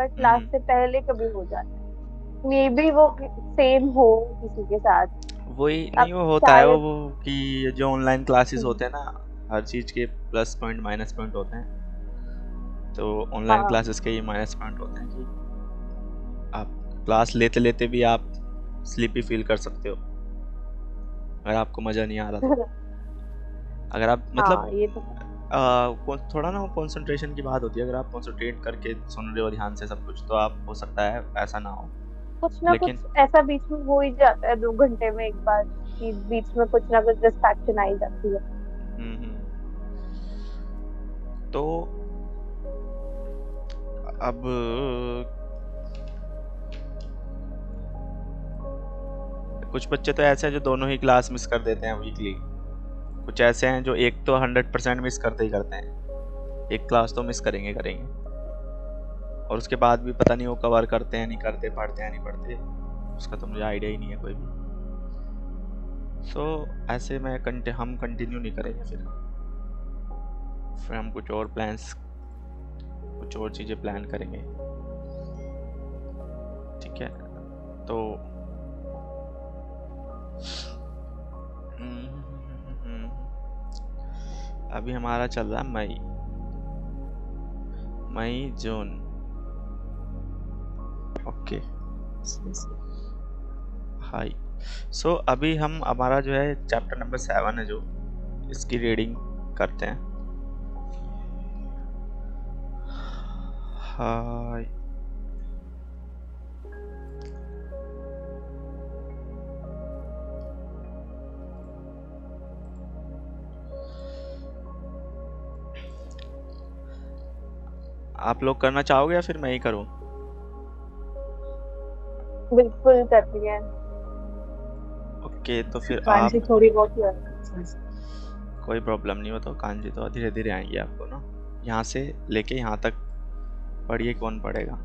But class हम्म, से पहले कभी हो जाता है। मे बी वो सेम हो किसी के साथ। वही अब नहीं, वो होता है शायद। वो कि जो ऑनलाइन क्लासेस हम्म, होते हैं ना, हर चीज़ के प्लस पॉइंट माइनस पॉइंट होते हैं। तो ऑनलाइन हाँ। क्लासेस के ये माइनस पॉइंट होते हैं कि आप क्लास लेते लेते भी आप स्लीपी फील कर सकते हो, अगर आपको मज़ा नहीं आ रहा तो। अगर आप मतलब हाँ ये तो है। थोड़ा ना वो कंसंट्रेशन की बात होती है, अगर आप कंसंट्रेट करके सुन रहे हो ध्यान से सब कुछ, तो आप हो सकता है ऐसा ना हो। कुछ ना लेकिन कुछ ऐसा बीच में हो ही जाता है 2 घंटे में एक बार, कि बीच में कुछ ना कुछ डिस्ट्रैक्शन आ ही जाती है। तो अब कुछ बच्चे तो ऐसे हैं जो दोनों ही क्लास मिस कर देते हैं वीकली। कुछ ऐसे हैं जो एक तो 100% मिस करते ही करते हैं, एक क्लास तो मिस करेंगे करेंगे, और उसके बाद भी पता नहीं वो कवर करते हैं नहीं करते, पढ़ते हैं नहीं पढ़ते, उसका तो मुझे आइडिया ही नहीं है कोई भी। सो ऐसे में हम कंटिन्यू नहीं करेंगे। फिर हम कुछ और प्लान्स, कुछ और चीज़ें प्लान करेंगे। ठीक है। तो अभी हमारा चल रहा है मई, मई जून। ओके। हाई। सो अभी हम हमारा जो है चैप्टर नंबर 7 है जो, इसकी रीडिंग करते हैं। हाय। आप लोग करना चाहोगे या फिर मैं ही करूं? बिल्कुल करती है। ओके, तो फिर आप, कांची थोड़ी बहुत ही है। कोई प्रॉब्लम नहीं हो तो कांजी तो धीरे धीरे आएंगे आपको ना, यहाँ से लेके यहाँ तक पढ़िए, कौन पढ़ेगा?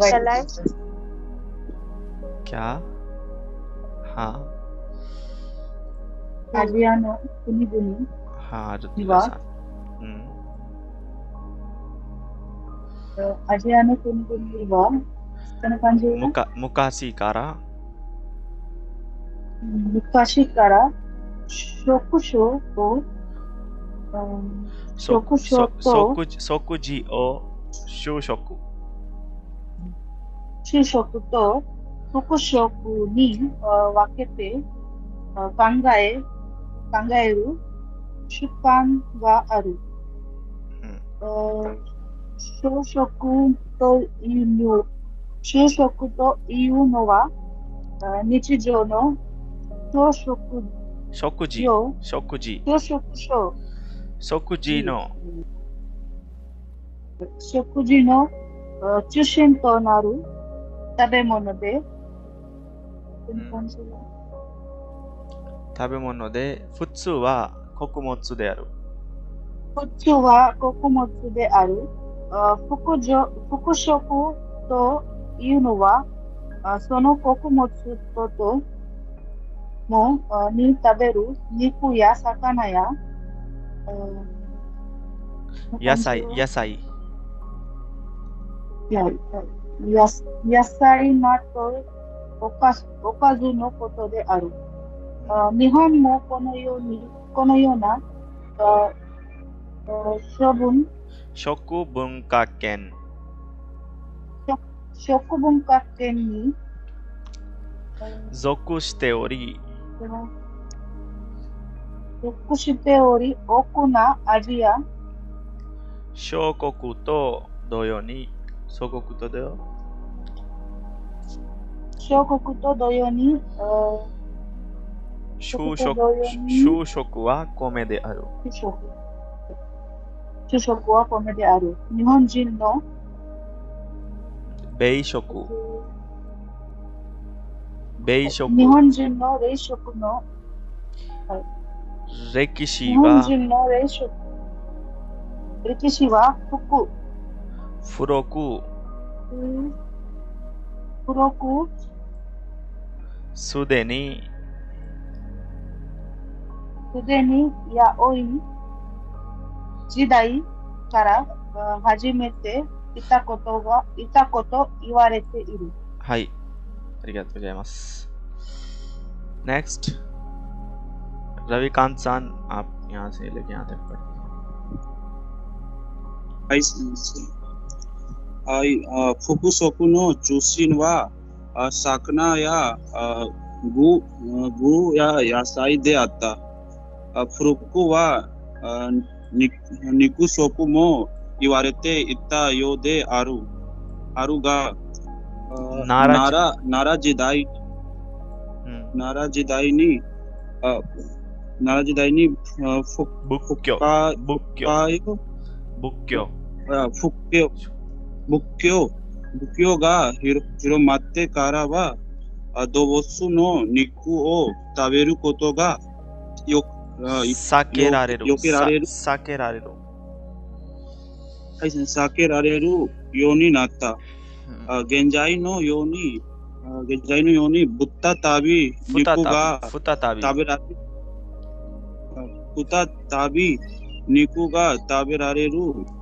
चला है। क्या? हाँ। Adriano Kuniguni हाँ, रुद्र wa सान। हम्म। Adriano Kuniguni wa 下の漢字は मुकासी कारा।昔から職所と、職所と即時を就職。就職と復職に分けて考え、考える習慣がある。हम्म। 就職というの、就職というのは日常の朝食食事、業、食事、朝食所食事時、の、食事の中心となる食べ物で、こんなうん、感じだ。食べ物で、普通は穀物である。こっちは穀物である。副食というのは、その穀物ともに食べる肉や魚や、こんな野菜、感じは、野菜。いや、野菜などおかずのことである。日本もこのようなあ処分、食文化圏、食食文化圏に、属しており、属しており、多くな味や小国と同様に、祖国と同様、小国と同様に、就職、同様に就職は米である。主食、主食は米である。日本人の、米食、米食。日本人の冷食の、はい、歴日史は本人の歴史は古く、古く、すでにすでにや多い時代から初めていたこと言われている。はい、ありがとうございます。नेक्स्ट रविकांत सान, आप यहाँ से लेके यहाँ तक पढ़はい、はい、複足の中心は魚や具や野菜であった。古くは肉食も言われていたようであるが、奈良時代に仏教が広まってからは動物の肉を食べることが避けられるようになった。現在のように再び肉が食べられる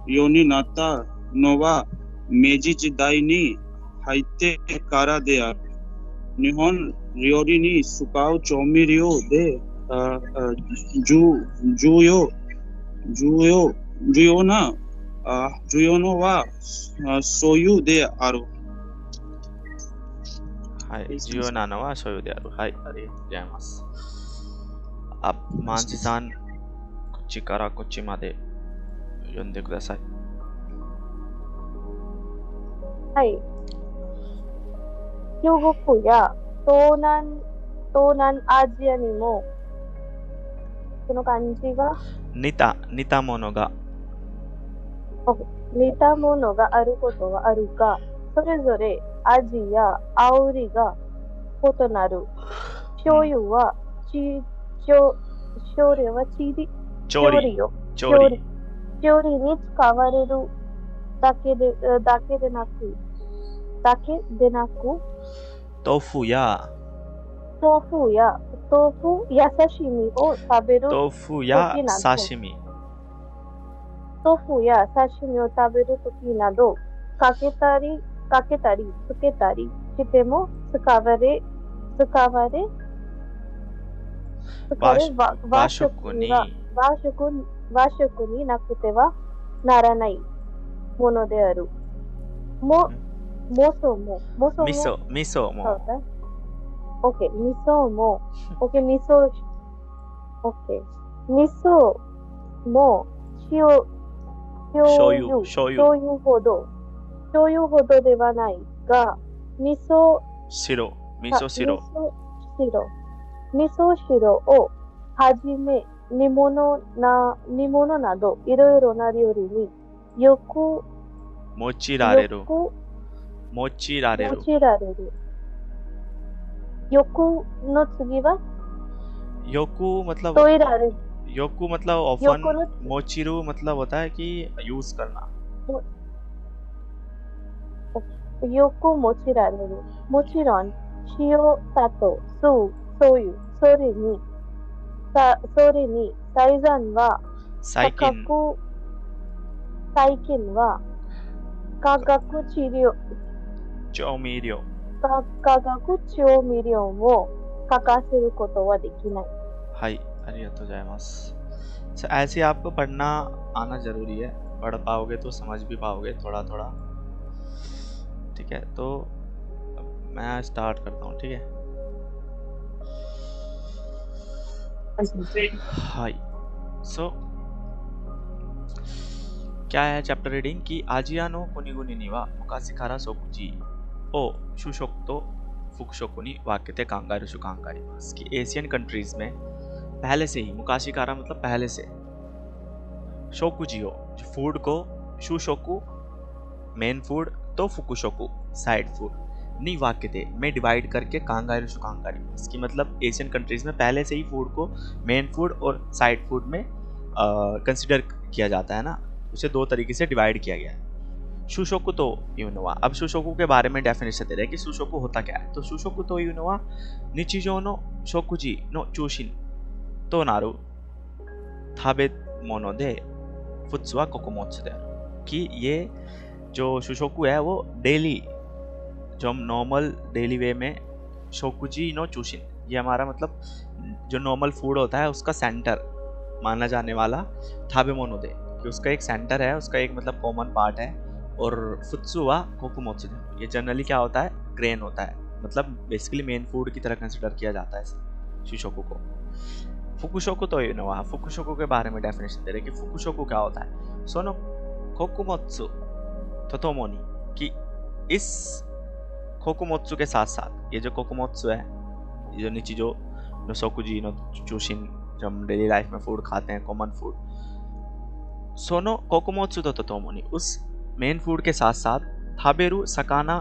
ようになったのは明治時代に入ってからである。日本料理に使う調味料で重要なのは醤油である。はい、重要なのは醤油である。はい、ありがとうございます。マンジさん、こっちからこっちまで読んでください。はい。中国や東南アジアにもその漢字が似たものがあることはあるが、それぞれ味や香りが異なる。醤油は調理に使われるだけでなく、豆腐や刺身を食べる豆腐や刺身を食べるときなど、かけたりつけたりしても使われ和食になくてはならないものである。味噌も醤油ほどではないが、味噌汁をはじめ煮物などいろいろな料理によく用いられる。よくの次はよくमतलब ऑफन मोचिरू मतलब होता है कि यूज करना। よく用いられる。もちろん塩、砂糖、酢、醤油、それに最近は化学調味料を欠かせることはできない。はい、ありがとうございます。ऐसे आपको पढ़ना आना जरूरी है, पढ़ पाओगे तो समझ भी पाओगे थोड़ा थोड़ा. ठीक है, तो मैं स्टार्ट करता हूँ. ठीक है, हाय. सो क्या है चैप्टर रीडिंग की आजिया नो कुनिगुनी निवा मुकाशिकारा सोकुजी ओ शुशोक्तो फुकुशोकुनी वाक्यते कांगारू शुकांगारी. इसकी एशियन कंट्रीज में पहले से ही मुकाशिकारा मतलब पहले से, शोकुजियो फूड को, शुशोकु मेन फूड तो फुकुशोकु साइड फूड नी वाक्यते में डिवाइड करके कांगारू शुकांगारी. इसकी मतलब एशियन कंट्रीज में पहले से ही फूड को मेन फूड और साइड फूड में कंसिडर किया जाता है ना, उसे दो तरीके से डिवाइड किया गया है. शुशोकु तो यूनोवा. अब शुशोकु के बारे में डेफिनेशन दे रहे हैं कि शुशोकु होता क्या है. तो शुशोकु तो यूनोवा निचिजो नो शोकुजी नो चूशिन तो नारू थाबे मोनो दे फुत्सुवा कोकोमोत्सु दे. कि ये जो शुशोकु है वो डेली, जो हम नॉर्मल डेली वे में शोकुजी नो चूशिन, ये हमारा मतलब जो नॉर्मल फूड होता है उसका सेंटर माना जाने वाला थाबेमोनो दे, कि उसका एक सेंटर है, उसका एक मतलब कॉमन पार्ट है। और फुत्सु वा कोकुमोत्सु, ये जनरली क्या होता है, ग्रेन होता है, मतलब बेसिकली मेन फूड की तरह कंसिडर किया जाता है शिशोकु को। फुकुशोकु तो नो, फुकुशोकु के बारे में डेफिनेशन दे रहे कि फुकुशोकु क्या होता है। सोनो कोकुमोत्सु तोतोमोनी, कि इस कोकुमोत्सु के साथ साथ, ये जो कोकुमोत्सु है, ये जो नीचे जो नोसोकुजी नो चूशिन, जो हम डेली लाइफ में फूड खाते हैं, कॉमन फूड, सोनो कोकुमोत्सु तो तोतोमोनी, उस मेन फूड के साथ साथ थाबेरु सकाना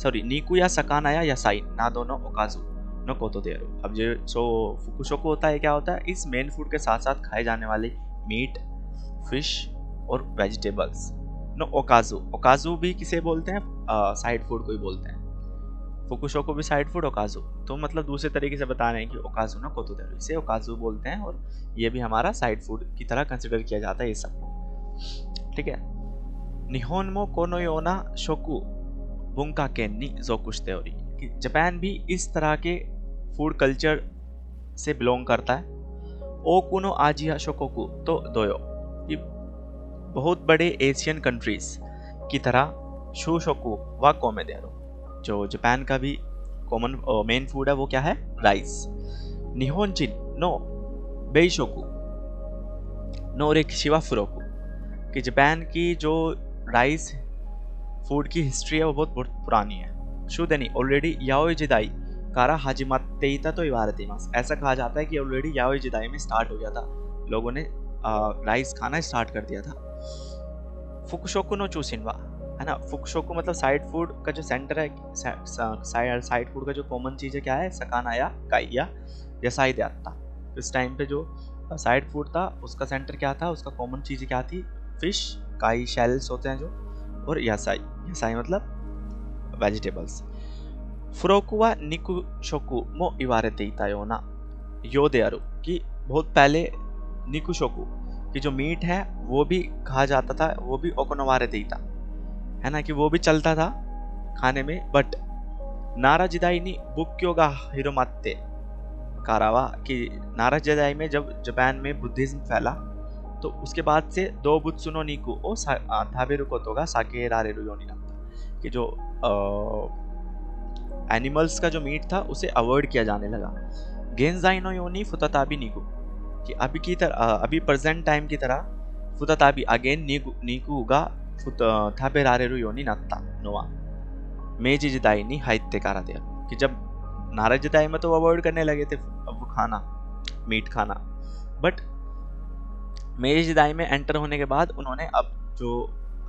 नीकु या सकाना या यासाई ना दोनों ओकाजु नो कोतो देरो। अब जो फुकुशोकु होता है, क्या होता है, इस मेन फूड के साथ साथ खाए जाने वाले मीट, फिश और वेजिटेबल्स नो ओकाजु, ओकाजु भी किसे बोलते हैं, साइड फूड को ही बोलते हैं। फुकुशोकु भी साइड फूड, ओकाजु तो मतलब दूसरे तरीके से बता रहे हैं कि ओकाजु नो कोतो देरो, इसे ओकाजु बोलते हैं और ये भी हमारा साइड फूड की तरह कंसिडर किया जाता है ये सब, ठीक है। निहोन मो कोनो योना शोकु बुंका केन नि जोकुशिते ओरी, कि जापान भी इस तरह के फूड कल्चर से बिलोंग करता है। ओकुनो आजिया शोकोकु तो दोयो, कि बहुत बड़े एशियन कंट्रीज की तरह शूशोकु व कोमेदेरो, जो जापान का भी कॉमन मेन फूड है वो क्या है, राइस। निहोंजिन नो बेइशोकु नो रेकिशी वा फुरोकु, कि जापान की जो राइस फूड की हिस्ट्री है वो बहुत पुरानी है। शुदेनी ऑलरेडी याओई जिदाई कारा हाजिमाते इता तो इवारते मास, ऐसा कहा जाता है कि ऑलरेडी याओई जिदाई में स्टार्ट हो गया था, लोगों ने राइस खाना स्टार्ट कर दिया था। फुकुशोकु नो चूसिनवा, है ना, फुकुशोकु मतलब साइड फूड का जो सेंटर है, साइड फूड का जो कॉमन चीज़ है क्या है, सकाना या काई या यासाई दे आता। इस टाइम पे जो साइड फूड था उसका सेंटर क्या था, उसका कॉमन चीज़ क्या थी, फिश, काई शेल्स होते हैं जो, और यासाई, यासाई मतलब वेजिटेबल्स। फुरोकु वा निकुशोकु मो इवारेते इता योना योदे आरु, कि बहुत पहले निकुशोकु कि जो मीट है वो भी कहा जाता था, वो भी ओकोनोवारेते इता, है ना, कि वो भी चलता था खाने में। बट नारा जिदाई नि बुक्यो गा हिरोमाते कारावा, कि नारा जिदाई में जब जापान में बुद्धिज्म फैला तो उसके बाद से दो बुत्सुनो निकु ओ थाबेरु कोतो गा साके रारेरु योनी नाता, कि जो एनिमल्स का जो मीट था उसे अवॉइड किया जाने लगा। गेंजाई नो योनी फुताताबी निकु, कि अभी की तरह, अभी प्रेजेंट टाइम की तरह फुताताबी अगेन निकु गा थाबेरारेरु योनी नाता नोवा मेजी जिदाई नि हाइते कारा दे, कि जब नारा जिदाई में तो अवॉइड करने लगे थे अब वो खाना, मीट खाना, बट मेजी जिदाई में एंटर होने के बाद उन्होंने अब जो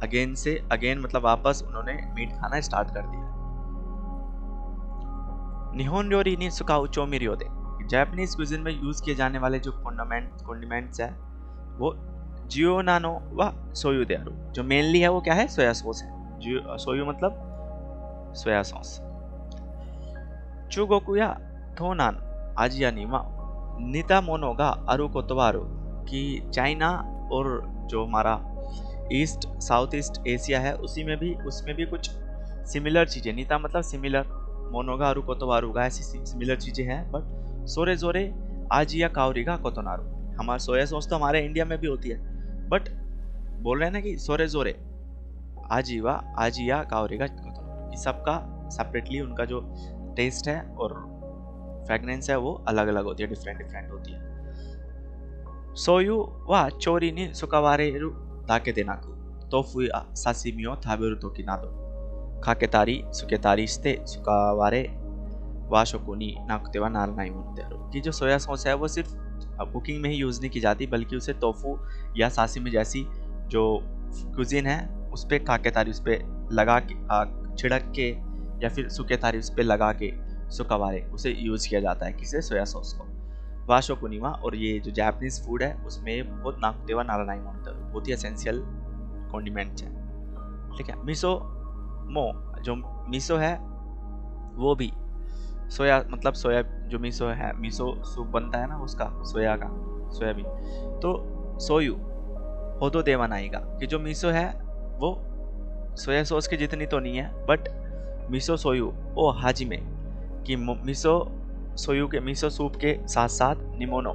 अगेन मतलब वापस उन्होंने मीट खाना स्टार्ट कर दिया। निहोन र्योरी नि सुकाउ चोमिरियो दे, जापानीज क्विज़िन में यूज किए जाने वाले जो कॉन्डिमेंट्स है वो जियोनानो व सोयू दे आरु, जो मेनली है वो क्या है, सोया सॉस है। सोयू मतलब सोया सॉस। चुगोकु या थोनान आजिया नीमा निता मोनो गा आरु कोतवारु, कि चाइना और जो हमारा ईस्ट साउथ ईस्ट एशिया है उसमें भी कुछ सिमिलर चीज़ें, नीता मतलब सिमिलर, मोनोगा आरु कोतवारुगा ऐसी सिमिलर चीज़ें हैं। बट सोरे जोरे आजिया कावरीगा कोतोनारू, हमारा सोया सॉस तो हमारे इंडिया में भी होती है, बट बोल रहे हैं ना कि सोरे जोरे आजिया कावरीगा कोतोनारू, इस सबका सेपरेटली उनका जो टेस्ट है और फ्रेगनेंस है वो अलग अलग होती है, डिफरेंट होती है। सोयू वा चोरी नि सुकावारेरु दाके देनाकु तोफु या सासिमी ओ थाबेरु तोकी नादो काकेतारी सुकेतारी स्ते सुकावारे वाशोकु नि नाकुते वा नारानाई मोनो दे आरु, कि जो सोया सॉस है वो सिर्फ कुकिंग में ही यूज नहीं की जाती, बल्कि उसे टोफू या सासिमी जैसी जो कुजिन है उस पर काकेतारी उस पर लगा के छिड़क के या फिर सुकेतारी उस पर लगा के सुकावारे उसे यूज किया जाता है, किसे, सोया सॉस को। वाशोकुनिमा, और ये जो जापानीज फूड है उसमें बहुत नाकुतेवा नारानाई मोनो बहुत ही एसेंशियल कॉन्डिमेंट्स है, ठीक है। मिसो मो, जो मिसो है वो भी सोया मतलब सोया, जो मिसो है, मिसो सूप बनता है ना उसका, सोया का, सोयाबीन, तो सोयू होदो देवा नाईगा, कि जो मिसो है वो सोया सॉस की जितनी तो नहीं है, बट मिसो सोयू ओ हाजिमे कि मिसो सोयू के मिसो सूप के साथ साथ निमोनो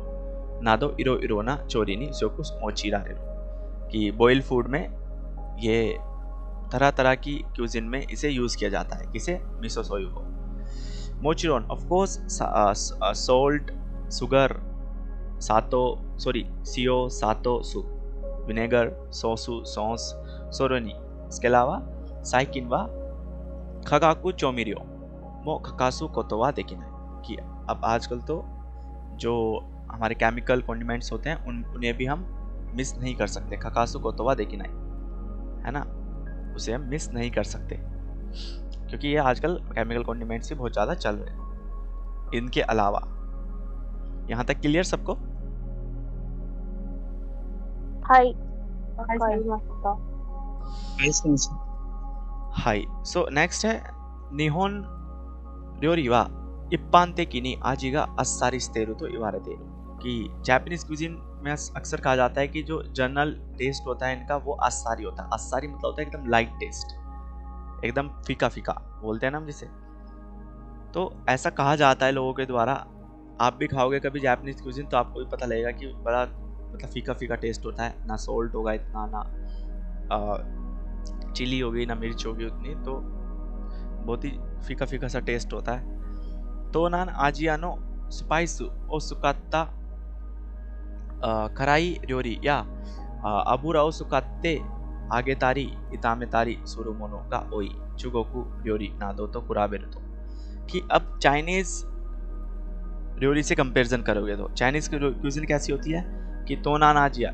नादो इरो इरोना चोरीनी शोकुस मोचीरा कि बॉयल फूड में ये तरह तरह की क्यूजिन में इसे यूज किया जाता है। किसे? मिसो सोयू को। मोचिरोन ऑफ कोर्स सॉल्ट, शुगर, सीओ सातो सु, विनेगर, सोसु सॉस, सोरोनी, इसके अलावा साइकिन व खगाकू चोमिरियो मो खकासु कोतोवा देखिना कि अब आजकल तो जो हमारे केमिकल कॉन्डिमेंट्स होते हैं उन्हें भी हम मिस नहीं कर सकते। खकासु कोतोवा देखिना है ना, उसे हम मिस नहीं कर सकते क्योंकि ये आजकल केमिकल कॉन्डिमेंट्स भी बहुत ज़्यादा चल रहे हैं। इनके अलावा यहाँ तक क्लियर सबको? High high. सो नेक्स्ट है निहोन र्योरी वा इप्पान तेकिनी आजिगा अस्सारी स्तेरु तो इवारेतेरु कि जापानीज क्यूजिन में अक्सर कहा जाता है कि जो जनरल टेस्ट होता है इनका वो अस्सारी होता है। अस्सारी मतलब होता है एकदम लाइट टेस्ट, एकदम फीका फीका बोलते हैं ना हम जिसे। तो ऐसा कहा जाता है लोगों के द्वारा। आप भी खाओगे कभी जापानीज क्यूजिन तो आपको भी पता लगेगा कि बड़ा मतलब फीका फीका टेस्ट होता है, ना सॉल्ट होगा इतना, ना चिली होगी, ना मिर्च होगी उतनी, तो बहुत ही फीका फीका सा टेस्ट होता है। तो नान आजियानो स्पाइसु ओ सुकात्ता कराई र्योरी या अबुराओ सुकात्ते आगे तारी इतामे तारी सुरुमोनो का ओई चुगोकू र्योरी नादो तो कुराबेरु तो कि अब चाइनीज र्योरी से कंपैरिजन करोगे तो चाइनीज क्यूजिन कैसी होती है कि तोनान आजिया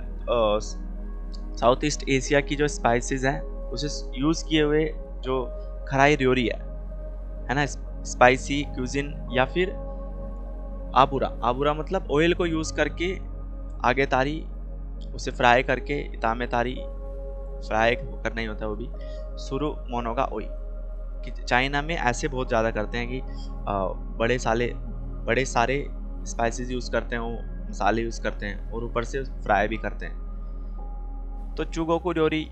साउथ ईस्ट एशिया की जो स्पाइसेस हैं उसे यूज किए हुए जो खराई र्योरी है ना, स्पाइसी क्यूजिन, या फिर आबुरा मतलब ऑयल को यूज करके आगे तारी उसे फ्राई करके इतामे तारी फ्राई करना ही होता है वो भी, सुरु मोनो का ओई कि चाइना में ऐसे बहुत ज़्यादा करते हैं कि बड़े सारे स्पाइसेस यूज़ करते हैं, वो मसाले यूज़ करते हैं और ऊपर से फ्राई भी करते हैं। तो चुगोकू र्योरी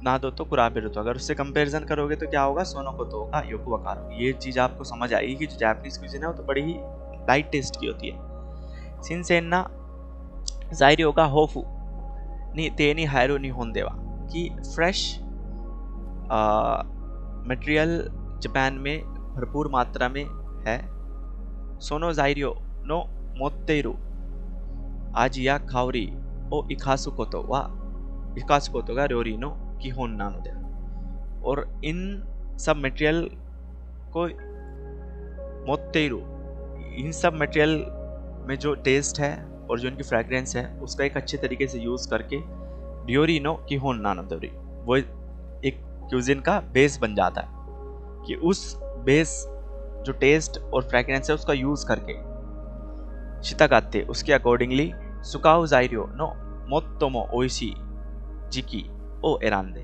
ना दो तो कुराबेरु तो, अगर उससे कंपैरिजन करोगे तो क्या होगा? सोनो को तो का योकु वकारो। ये चीज़ आपको समझ आएगी कि जो जापानीज क्यूजिन है वो तो बड़ी ही लाइट टेस्ट की होती है। सिंसेन्ना जायरियो का होफु नी तेनी हायरो नी होंदेवा कि फ्रेश मटेरियल जापान में भरपूर मात्रा में है। सोनो जायरियो नो मोत्तेरु आजिया खाओरी ओ इकासु कोतो का र्योरी नो की होन नानो दे। और इन सब मटेरियल को मोत्तेरु, इन सब मटेरियल में जो टेस्ट है और जो इनकी फ्रेग्रेंस है उसका एक अच्छे तरीके से यूज़ करके र्योरी नो की होन नानो दे, वो एक क्यूजिन का बेस बन जाता है कि उस बेस जो टेस्ट और फ्रेग्रेंस है उसका यूज़ करके शितागाते उसके अकॉर्डिंगली सुकाओ जायरियो नो मोत्तोमो ओइशी जिकी ओ एरांदे,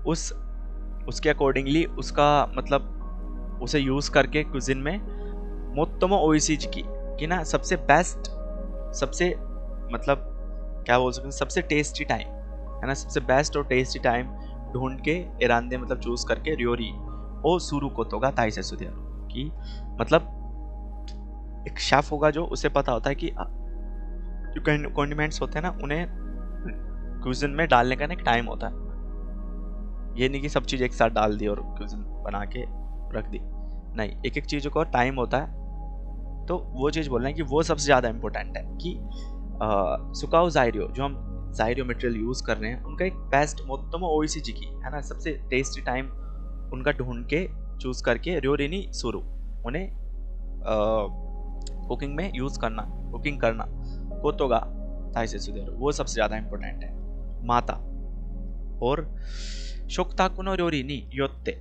उसके अकॉर्डिंगली उसका मतलब उसे यूज़ करके क्यूजिन में मोत्तोमो ओइशी जिकी कि ना सबसे बेस्ट, सबसे मतलब क्या बोल सकते हैं, सबसे टेस्टी टाइम है ना, सबसे बेस्ट और टेस्टी टाइम ढूंढ के एरांदे मतलब चूज करके र्योरी ओ सुरु कोतोगा ताई से सुधियारो कि मतलब एक शेफ होगा जो उसे पता होता है कि जो कॉन्डिमेंट्स होते हैं ना उन्हें क्यूजिन में डालने का एक टाइम होता है। ये नहीं कि सब चीज़ एक साथ डाल दी और क्यूजिन बना के रख दी, नहीं, एक एक चीज़ को टाइम होता है। तो वो चीज़ बोल रहे हैं कि वो सबसे ज़्यादा इम्पोर्टेंट है कि सुकाओ जायरियो, जो हम जायरियो मटेरियल यूज़ कर रहे हैं उनका एक बेस्ट मोत्तोमो ओइशी जिकी है ना, सबसे टेस्टी टाइम उनका ढूंढ के चूज़ करके र्योरी नी सुरु, उन्हें कुकिंग में यूज़ करना, कुकिंग करना कोतोगा ताई से सुधेरो, वो सबसे ज़्यादा इम्पोर्टेंट है। माता और शोक्ताकुनो र्योरी नी योत्ते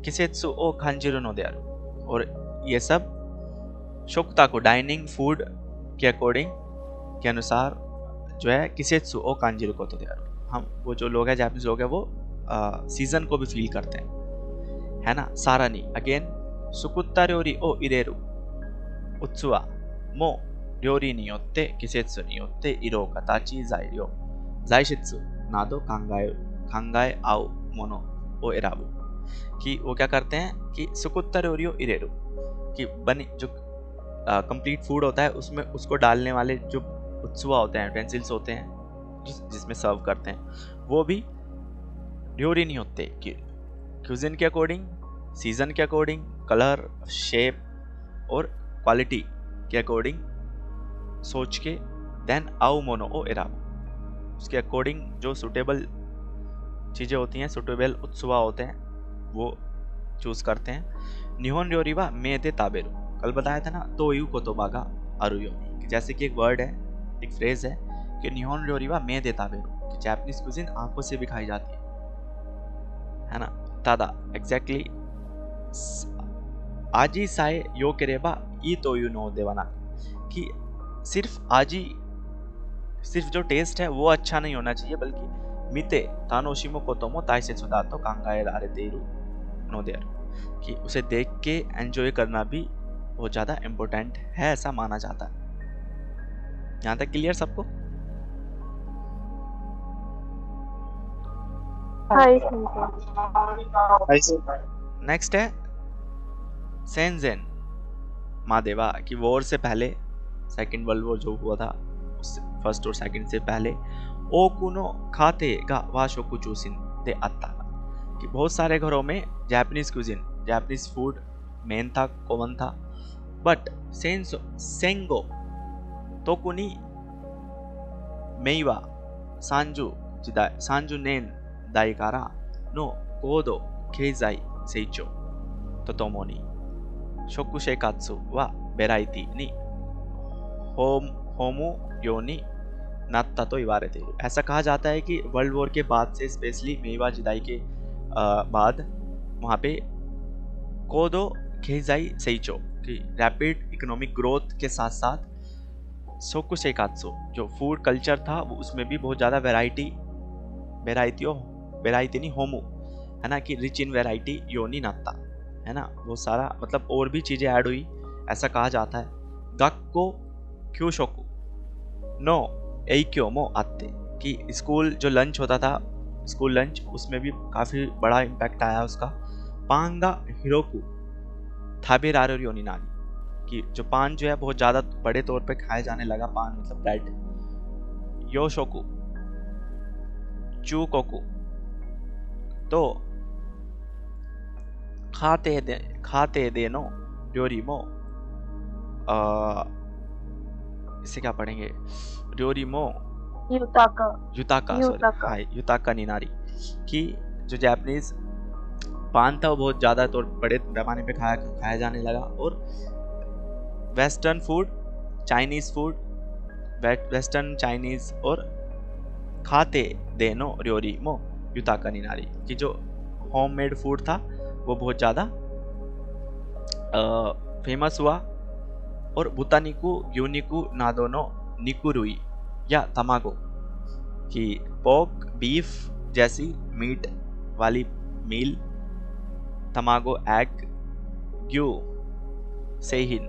किसेत्सु ओ खांजिरो नो देयारो, और ये सब शोक्ताकु डाइनिंग फूड के अकॉर्डिंग के अनुसार जो है किसेत्सु ओ कांजिरो को तो देयारो, हम वो जो लोग हैं जापानीज लोग हैं वो सीजन को भी फील करते हैं है ना। सारानी अगेन सुकुत्ता र्योरी ओ इरेरु उत्सुआ मो र्योरी नी योत्ते किसेत्सु नी योत्ते इरो कताची जायरियो जाइशित्सु नादो खांगाए आओ मोनो ओ एराबू, कि वो क्या करते हैं कि सुकुत्तर ओरियो इरेरू, कि बनी जो कंप्लीट फूड होता है उसमें उसको डालने वाले जो उत्सुआ होते हैं, यूटेंसिल्स होते हैं जिसमें सर्व करते हैं, वो भी ड्योरी नहीं होते, कि क्यूजिन के अकॉर्डिंग, सीजन के अकॉर्डिंग, कलर, शेप और क्वालिटी के अकॉर्डिंग सोच के देन आओ मोनो ओ एराबू, उसके अकॉर्डिंग जो सुटेबल चीज़ें होती हैं, सुटेबल उत्सुआ होते हैं, वो चूज करते हैं। निहोन र्योरीवा मेदे ताबेरू, कल बताया था ना, तो यू कोतोबा का अरुयो, जैसे कि एक वर्ड है, एक फ्रेज है कि निहोन र्योरीवा मेदे ताबेरू, कि जापानीज क्यूजिन आंखों से भी खाई जाती है ना। तादा एग्जैक्टली आजी साए यो केरेबा ई तो यू नो देवाना, कि सिर्फ जो टेस्ट है वो अच्छा नहीं होना चाहिए, बल्कि मिते तानोशिमो कोतोमो ताइसे सुदातो कांगाए रारे तेरू नो देर, कि उसे देख के एंजॉय करना भी बहुत ज़्यादा इम्पोर्टेंट है, ऐसा माना जाता है। यहाँ तक क्लियर सबको? नेक्स्ट है सेंजेन मादेवा, कि वॉर से पहले, सेकेंड वर्ल्ड वॉर जो हुआ था, फर्स्ट और सेकेंड से पहले, ओकुनो खाते गा वाशोकु चूसिन दे अत्ता, कि बहुत सारे घरों में Japanese cuisine, Japanese food main था, कॉमन था, बट सेंगो तोकुनी मेइवा सांजू नेन दाइकारा नो कोदो केइजाई सेइचो तोतोमो नि शोकुशेकात्सु वा वेराइटी नि होमो योनी नात्ता तो इवारेते। ऐसा कहा जाता है कि वर्ल्ड वॉर के बाद से, स्पेशली मेवा जिदाई के बाद, वहाँ पे कोदो केइजाई सेइचो की रैपिड इकोनॉमिक ग्रोथ के साथ साथ शोकुशेकात्सु जो फूड कल्चर था, वो उसमें भी बहुत ज़्यादा वेराइटी नहीं होमो है ना, कि रिच इन वेराइटी योनी नात्ता है ना, वो सारा मतलब और भी चीज़ें ऐड हुई, ऐसा कहा जाता है। गक्को क्यूशोकु नो एइक्यो मो आते, कि स्कूल जो लंच होता था, स्कूल लंच, उसमें भी काफ़ी बड़ा इम्पैक्ट आया उसका। पांगा हिरोकु थाबेरारो योनी नानी, कि जो पान जो है बहुत ज़्यादा बड़े तौर पे खाया जाने लगा, पान मतलब ब्रेड। योशोकु चूकोकु तो खाते देनो र्योरीमो, इसे क्या पढ़ेंगे, र्योरीमो युताका निनारी, कि जो जापानीज पान था वो बहुत ज़्यादा तौर बड़े पैमाने पे खाया जाने लगा, और western food, Chinese food, western Chinese और खाते देनो र्योरीमो युताका निनारी, कि जो होममेड फूड था वो बहुत ज़्यादा फेमस हुआ। और बुतानिकु यूनिकु नादोनो निकुरुई या तमागो, कि पोर्क बीफ जैसी मीट वाली मील, तमागो एग, ग्यू सेहिन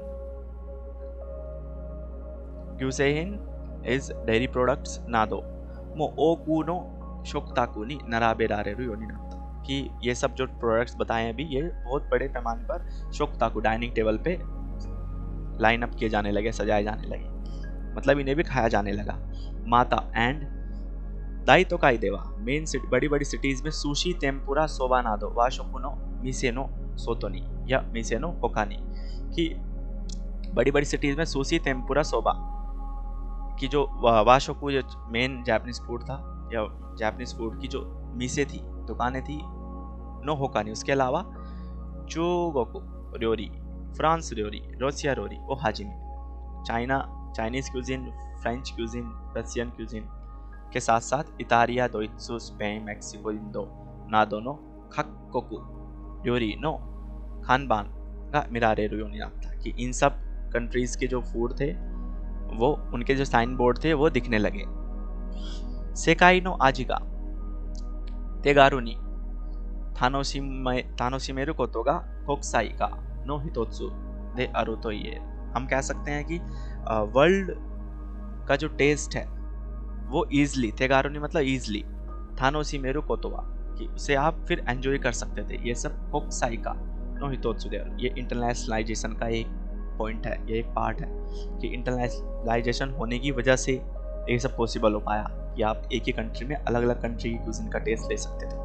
इज डेयरी प्रोडक्ट्स नादो मो ओकुनो शोक्ताकुनी नराबेरारेरु योनिनाता, कि ये सब जो प्रोडक्ट्स बताए हैं अभी, ये बहुत बड़े पैमाने पर शोक्ताकु डाइनिंग टेबल पे लाइन अप किए जाने लगे, सजाए जाने लगे, मतलब इन्हें भी खाया जाने लगा। माता एंड दाई तो काई देवा, मेन सिटी, बड़ी बड़ी सिटीज में सुशी, टेम्पुरा, सोबा नादो वाशोकुनो मिसेनो सोतोनी या मिसेनो होकानी, कि बड़ी बड़ी सिटीज में सुशी, टेम्पुरा, सोबा की जो वाशोकु जो मेन जापानीज फूड था, या जापानीज फूड की जो मिसे थी, दुकानें थी, नो होकानी, उसके अलावा चूगोकु र्योरी, फ्रांस र्योरी, रशिया र्योरी ओ हाजिमी, Chinese cuisine, French cuisine, Russian cuisine के साथ साथ इतालिया, दोइत्सु, स्पेन, मेक्सिको, इंडो नादोनो खक्कोकु र्योरी नो खानबान का मिरारेरु योनिनाता, कि इन सब कंट्रीज़ के जो फूड थे, वो उनके जो साइन बोर्ड थे वो दिखने लगे। सेकाई नो आजिगा तेगारुनी थानोशिमेरु कोतोगा कोक्साई का नो हितोत्सु दे अरु, तो ये हम कह सकते हैं कि वर्ल्ड का जो टेस्ट है वो ईजली, तेगारुनी मतलब ईजली, थानोशिमेरु कोतोवा, कि उसे आप फिर एंजॉय कर सकते थे। ये सब कोक्साई का नो हितोत्सु दे आरु, ये इंटरनेशनलाइजेशन का एक पॉइंट है, ये एक पार्ट है कि इंटरनेशनलाइजेशन होने की वजह से ये सब पॉसिबल हो पाया कि आप एक ही कंट्री में अलग अलग कंट्री की क्यूजिन का टेस्ट ले सकते थे।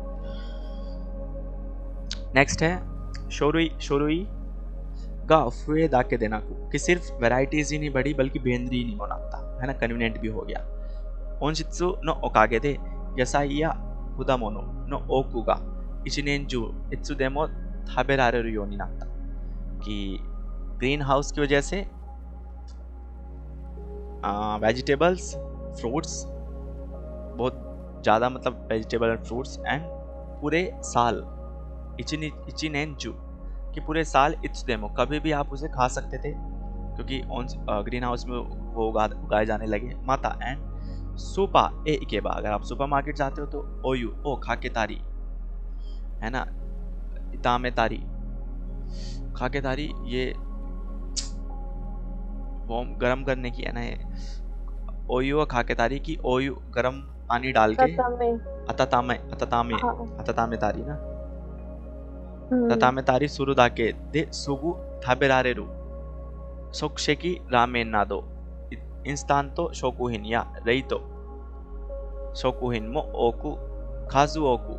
नेक्स्ट है शोरुई शोरुई गा फुए दाके देना को, कि सिर्फ वैरायटीज ही नहीं बढ़ी बल्कि बेंद्री नहीं होना था, है ना, कन्वीनियंट भी हो गया। ओनशित्सु नो ओकागे दे यासाइया हुदामोनो नो ओकुगा इचिनेंजु इत्सुदेमो थाबेरारेरु यो नि नात्ता, कि ग्रीन हाउस की वजह से वेजिटेबल्स फ्रूट्स बहुत ज़्यादा, मतलब वेजिटेबल एंड फ्रूट्स एंड पूरे साल इचिनेंजु, कि पूरे साल इत्सुदेमो कभी भी आप उसे खा सकते थे क्योंकि ग्रीन हाउस में वो उगाए जाने लगे। माता एंड सुपा ए इकेबा, अगर आप सुपर मार्केट जाते हो तो ओयू ओ खाके तारी, है ना, इतामे तारी खाके तारी, ये वो गर्म करने की है ना, ये ओयू और खाके तारी की, ओयू गर्म पानी डाल के अततामे अततामे अततामे तारी ना, अततामे तारी सुरुदाके दे सुगु थाबेरारेरु सोक्शेकी रामेन नादो इंस्तांतो शोकुहिन या रेइतो शोकुहिन मो ओकु खाजु ओकु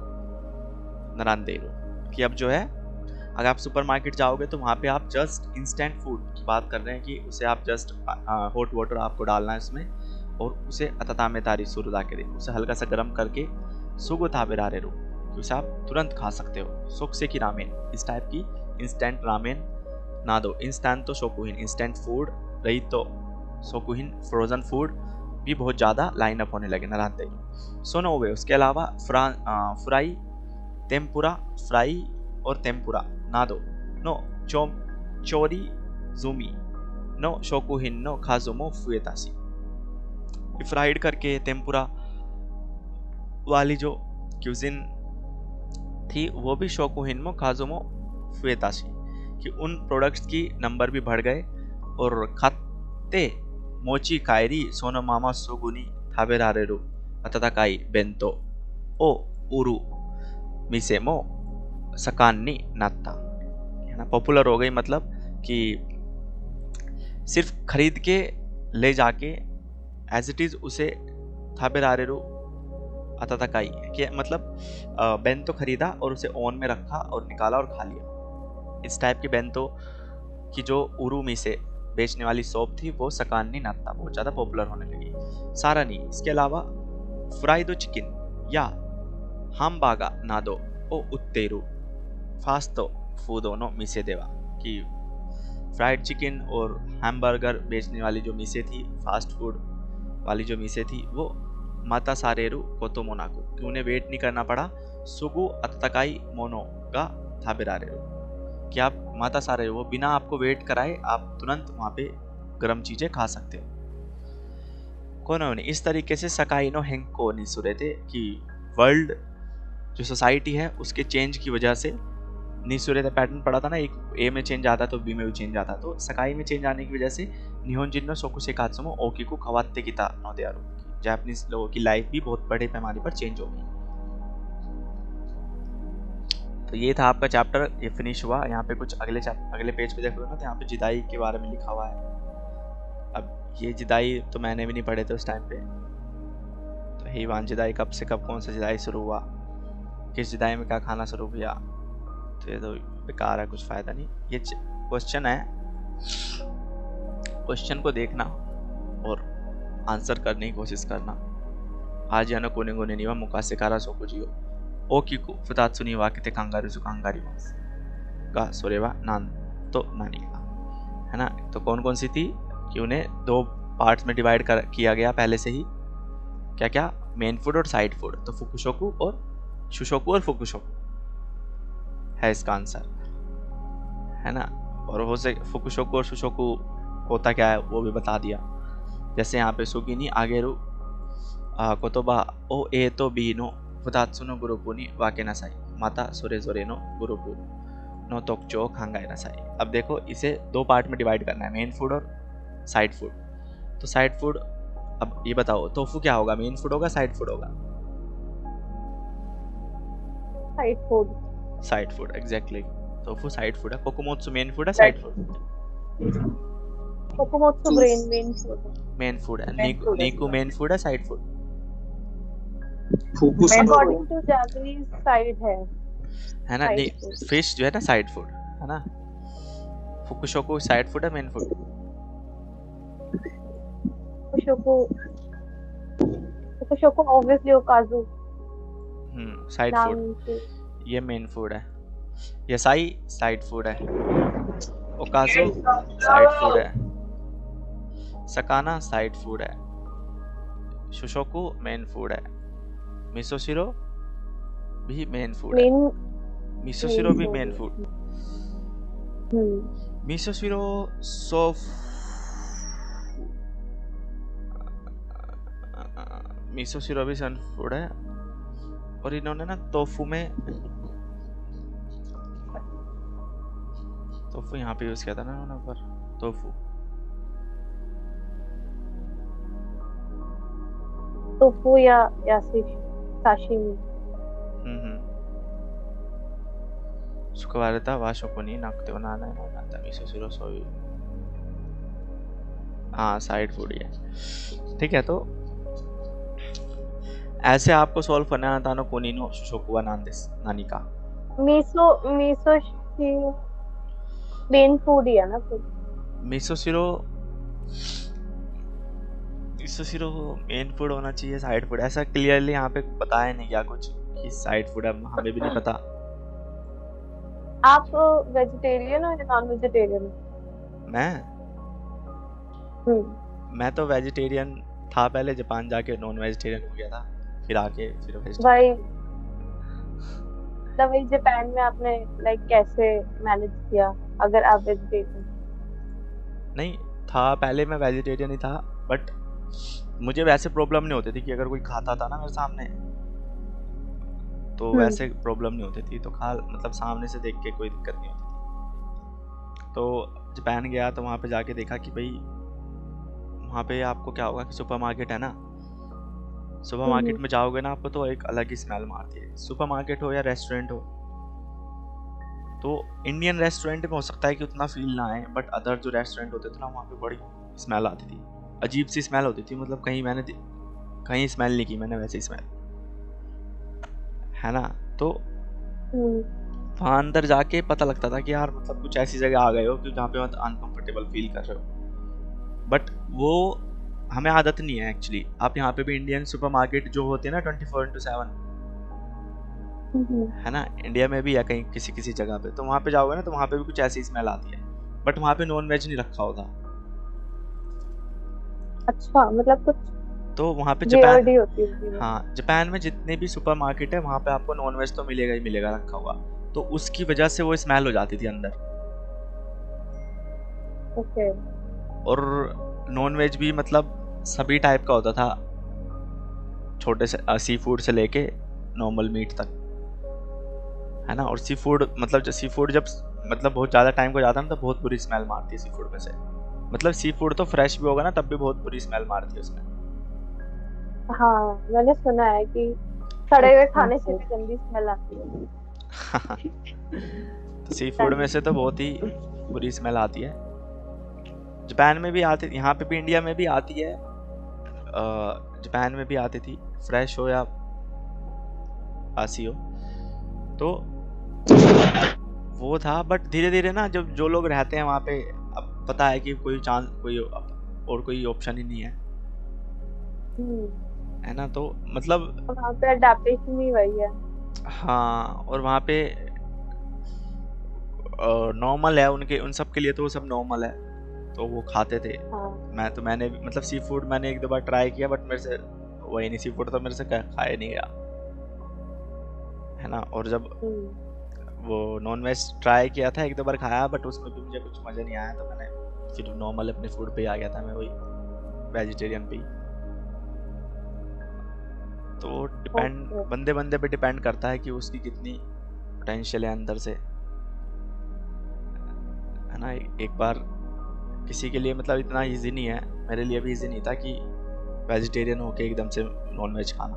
नरांदेरु, कि अब जो है अगर आप सुपरमार्केट जाओगे तो वहाँ पे आप जस्ट इंस्टेंट फूड की बात कर रहे हैं कि उसे आप जस्ट हॉट वाटर आपको डालना है उसमें और उसे अततामे तारी सुरुदाके दे, उसे हल्का सा गर्म करके सुगु थाबेरारेरु, उसे आप तुरंत खा सकते हो। सोक्से की रामेन, इस टाइप की इंस्टेंट रामेन ना दो, इंस्टेंट तो शोकुहिन इंस्टेंट फूड, रही तो शोकुहिन फ्रोजन फूड भी बहुत ज़्यादा लाइन अप होने लगे नराते। सोनोवे, उसके अलावा फ्राई टेम्पुरा, फ्राई और टेम्पुरा ना दो नो चोरी जूमी नो शोकुहिन नो खाजुमो फुएतासी, फ्राइड करके टेम्पुरा वाली जो क्यूजिन थी वो भी शोकुहिन मो खाजुमो फुएताशी, कि उन प्रोडक्ट्स की नंबर भी बढ़ गए और खाते मोची कायरी सोनो मामा सुगुनी थाबेरारेरु अतताकाई बेंतो ओ उरु मिसे मो सकान्नी नात्ता, है ना, पॉपुलर हो गई, मतलब कि सिर्फ खरीद के ले जाके एज इट इज़ उसे थाबेरारेरु अतताकाई, कि मतलब बेंतो खरीदा और उसे ओवन में रखा और निकाला और खा लिया। इस टाइप की बेंतो की जो उरुमी से बेचने वाली शॉप थी वो सकान्नी नात्ता बहुत ज़्यादा पॉपुलर होने लगी। सारानी, इसके अलावा फ्राइडो चिकन या हामबागा नादो ओ उत्तेरु फास्तो फूदो नो मिसे देवा, कि फ्राइड चिकन और हैमबर्गर बेचने वाली जो मिसे थी, फास्ट फूड वाली जो मिसे थी, वो माता सारेरु कोतो मोनाको, कि उन्हें वेट नहीं करना पड़ा, सुगु अतताकाई मोनो गा थाबेरारेरु, कि आप माता सारेरु, वो बिना आपको वेट कराए आप तुरंत वहाँ पे गर्म चीज़ें खा सकते हो। कोनोने, इस तरीके से सकाइनो हेंको निसुरे थे, कि वर्ल्ड जो सोसाइटी है उसके चेंज की वजह से निसुरे थे, पैटर्न पड़ा था ना, एक ए में चेंज आता तो बी में भी चेंज आता, तो सकाई में चेंज आने की वजह से निहोंजिन नो सोकुसे कात्सुमो ओकिको खवाते किता नो देयारो, जापानीज लोगों की लाइफ भी बहुत बड़े पैमाने पर चेंज हो गई। तो ये था आपका चैप्टर, ये फिनिश हुआ। यहाँ पे कुछ अगले पेज पे देखोगे ना तो यहाँ पे जिदाई के बारे में लिखा हुआ है। अब ये जिदाई तो मैंने भी नहीं पढ़े थे उस टाइम पे, तो हीवान जिदाई कब से कब कौन सा जिदाई शुरू हुआ, किस जिदाई में क्या खाना शुरू किया, तो ये तो बेकार है, कुछ फ़ायदा नहीं। ये क्वेश्चन है, क्वेश्चन को देखना और आंसर करने की कोशिश करना। आज यानो कोने कोने निवा मुकासे कारा सोकुजियो ओकिको फुतात्सु नि वाकिते कांगारुसु कांगारिमास गा सोरेवा नान तो नानी का, है ना। तो कौन कौन सी थी कि उन्हें दो पार्ट्स में डिवाइड किया गया पहले से ही, क्या क्या, मेन फूड और साइड फूड। तो फुकुशोकु और शुशोकु और फुकुशोकु है इसका आंसर, है ना। और हो सके फुकुशोकु और शुशोकु होता क्या है वो भी बता दिया। जैसे यहाँ पे सुगिनी आगेरु कोतोबा ओ ए तो बी नो फुतात्सु नो गुरुपु नि वाके नासाई माता सोरे जोरे नो गुरुपु नो तोकचो खांगाई नासाई। अब देखो इसे दो पार्ट में डिवाइड करना है, मेन फूड और साइड फूड। तो साइड फूड, अब ये बताओ टोफू क्या होगा, मेन फूड होगा साइड फूड होगा? Side food. Side food exactly. Tofu side food है, कोकोमोत्सु मेन फूड है, साइड फूड कोकोमोत्सु मेन फूड. मेन फूड है. Main food है. नीकू मेन फूड है, साइड फूड. फुकुशोको अकॉर्डिंग टू जापानीज साइड है. है ना. Side food. फिश जो है ना साइड फूड है ना. फुकुशोको साइड फूड है, मेन फूड. कोकोशोको ऑब्वियसली ओकाजू साइड नाम फूड. से. ये मेन फूड है. यसाई साइड फूड है. ओकाजू साइड फूड है. सकाना साइड फूड है. शुशोकु मेन फूड है. मिसोशिरो भी मेन फूड है. मेन. मिसोशिरो भी food मेन है. फूड. हम्म. मिसोशिरो सोफ मिसोशिरो भी सन फूड है. और इन्होंने ना टोफू यहाँ पे यूज किया था ना उन्होंने ऊपर. टोफू टोफू या साशिमी. 使われた和食になくてはならないものなんだ。味噌汁そういう。हाँ साइड फूड ही है. ठीक है. तो ऐसे आपको सॉल्व करना है तानो कोनी नो शुशोकुवा नांदेस नानी का. मिसो मेन फूड ही है ना फिर. मिसोशिरो मेन फूड होना चाहिए, साइड फूड ऐसा क्लियरली यहाँ पे बताया नहीं क्या कुछ कि साइड फूड है. हमें भी नहीं पता. आप वेजिटेरियन हो या नॉन वेजिटेरियन हो? मैं तो वेजिटेरियन था पहले. जापान जाके नॉन वेजिटेरियन हो गया था. फिर आके फिर वेजिटेरियन. भाई वही जापान में आपने लाइक कैसे मैनेज किया अगर आप वेजिटेरियन? नहीं था पहले, मैं वेजिटेरियन ही था. बट मुझे वैसे प्रॉब्लम नहीं होती थी कि अगर कोई खाता था ना मेरे सामने तो वैसे प्रॉब्लम नहीं होती थी. तो मतलब सामने से देख के कोई दिक्कत नहीं होती थी. तो जापान गया तो वहाँ पे जाके देखा कि भाई वहाँ पे आपको क्या होगा कि सुपरमार्केट है ना. सुपरमार्केट में जाओगे ना आपको तो एक अलग ही स्मेल मारती है. सुपरमार्केट हो या रेस्टोरेंट हो. तो इंडियन रेस्टोरेंट में हो सकता है कि उतना फील ना आए, बट अदर जो रेस्टोरेंट होते थे ना वहाँ पे बड़ी स्मेल आती थी. अजीब सी स्मेल होती थी. मतलब कहीं स्मेल नहीं की मैंने वैसी स्मेल, है ना. तो वहाँ अंदर जाके पता लगता था कि यार मतलब कुछ ऐसी जगह आ गए हो कि जहाँ पे मतलब अनकंफर्टेबल फील कर रहे हो. बट वो हमें आदत नहीं है एक्चुअली. आप यहाँ पे भी इंडियन सुपरमार्केट जो होते हैं ना 24/7 है ना, इंडिया में भी है कहीं किसी जगह पे. तो वहाँ पे जाओगे ना तो वहाँ पे भी कुछ ऐसी स्मेल आती है. बट वहाँ पे नॉन वेज नहीं रखा होता. अच्छा मतलब कुछ तो वहाँ पे जापान होती है. हाँ जापान में जितने भी सुपरमार्केट है वहाँ पे आपको नॉन वेज तो मिलेगा ही मिलेगा रखा हुआ. तो उसकी वजह से वो स्मेल हो जाती थी अंदर. ओके. और नॉन वेज भी मतलब सभी टाइप का होता था, छोटे से सी फूड से लेके नॉर्मल मीट तक, है ना. और सी फूड मतलब सी फूड जब मतलब बहुत ज़्यादा टाइम को जाता है ना तो बहुत बुरी स्मेल मारती है सी फूड में से. मतलब सी फूड तो फ्रेश भी होगा ना तब भी बहुत बुरी स्मेल मारती है उसमें. हाँ मैंने सुना है कि सड़े हुए खाने से भी गंदी स्मेल आती है. तो सी फूड में से तो बहुत ही बुरी स्मेल आती है. जापान में भी आती, यहाँ पे भी इंडिया में भी आती है. जापान में भी आती थी, फ्रेश हो या बासी हो. तो वो था. बट धीरे धीरे ना जब जो लोग रहते हैं वहाँ पे अब पता है कि कोई ऑप्शन ही नहीं है, है ना. तो मतलब वहाँ पे अडैप्टेशन ही वही है. हाँ. और वहाँ पे नॉर्मल है उन सब के लिए. तो वो सब नॉर्मल है तो वो खाते थे. हाँ. मैंने भी मतलब सी फूड मैंने एक दो बार ट्राई किया बट मेरे से वही नहीं. सी फूड तो मेरे से खाया नहीं गया, है ना. और जब वो नॉन वेज ट्राई किया था एक दो बार खाया बट उसमें भी मुझे कुछ मज़ा नहीं आया. तो मैंने फिर नॉर्मल अपने फूड पे ही आ गया था. मैं वही वेजिटेरियन पे ही. तो डिपेंड बंदे पे डिपेंड करता है कि उसकी कितनी पोटेंशियल है अंदर से, है ना. एक बार किसी के लिए मतलब इतना इजी नहीं है, मेरे लिए भी इजी नहीं था कि वेजिटेरियन होके एकदम से नॉन वेज खाना.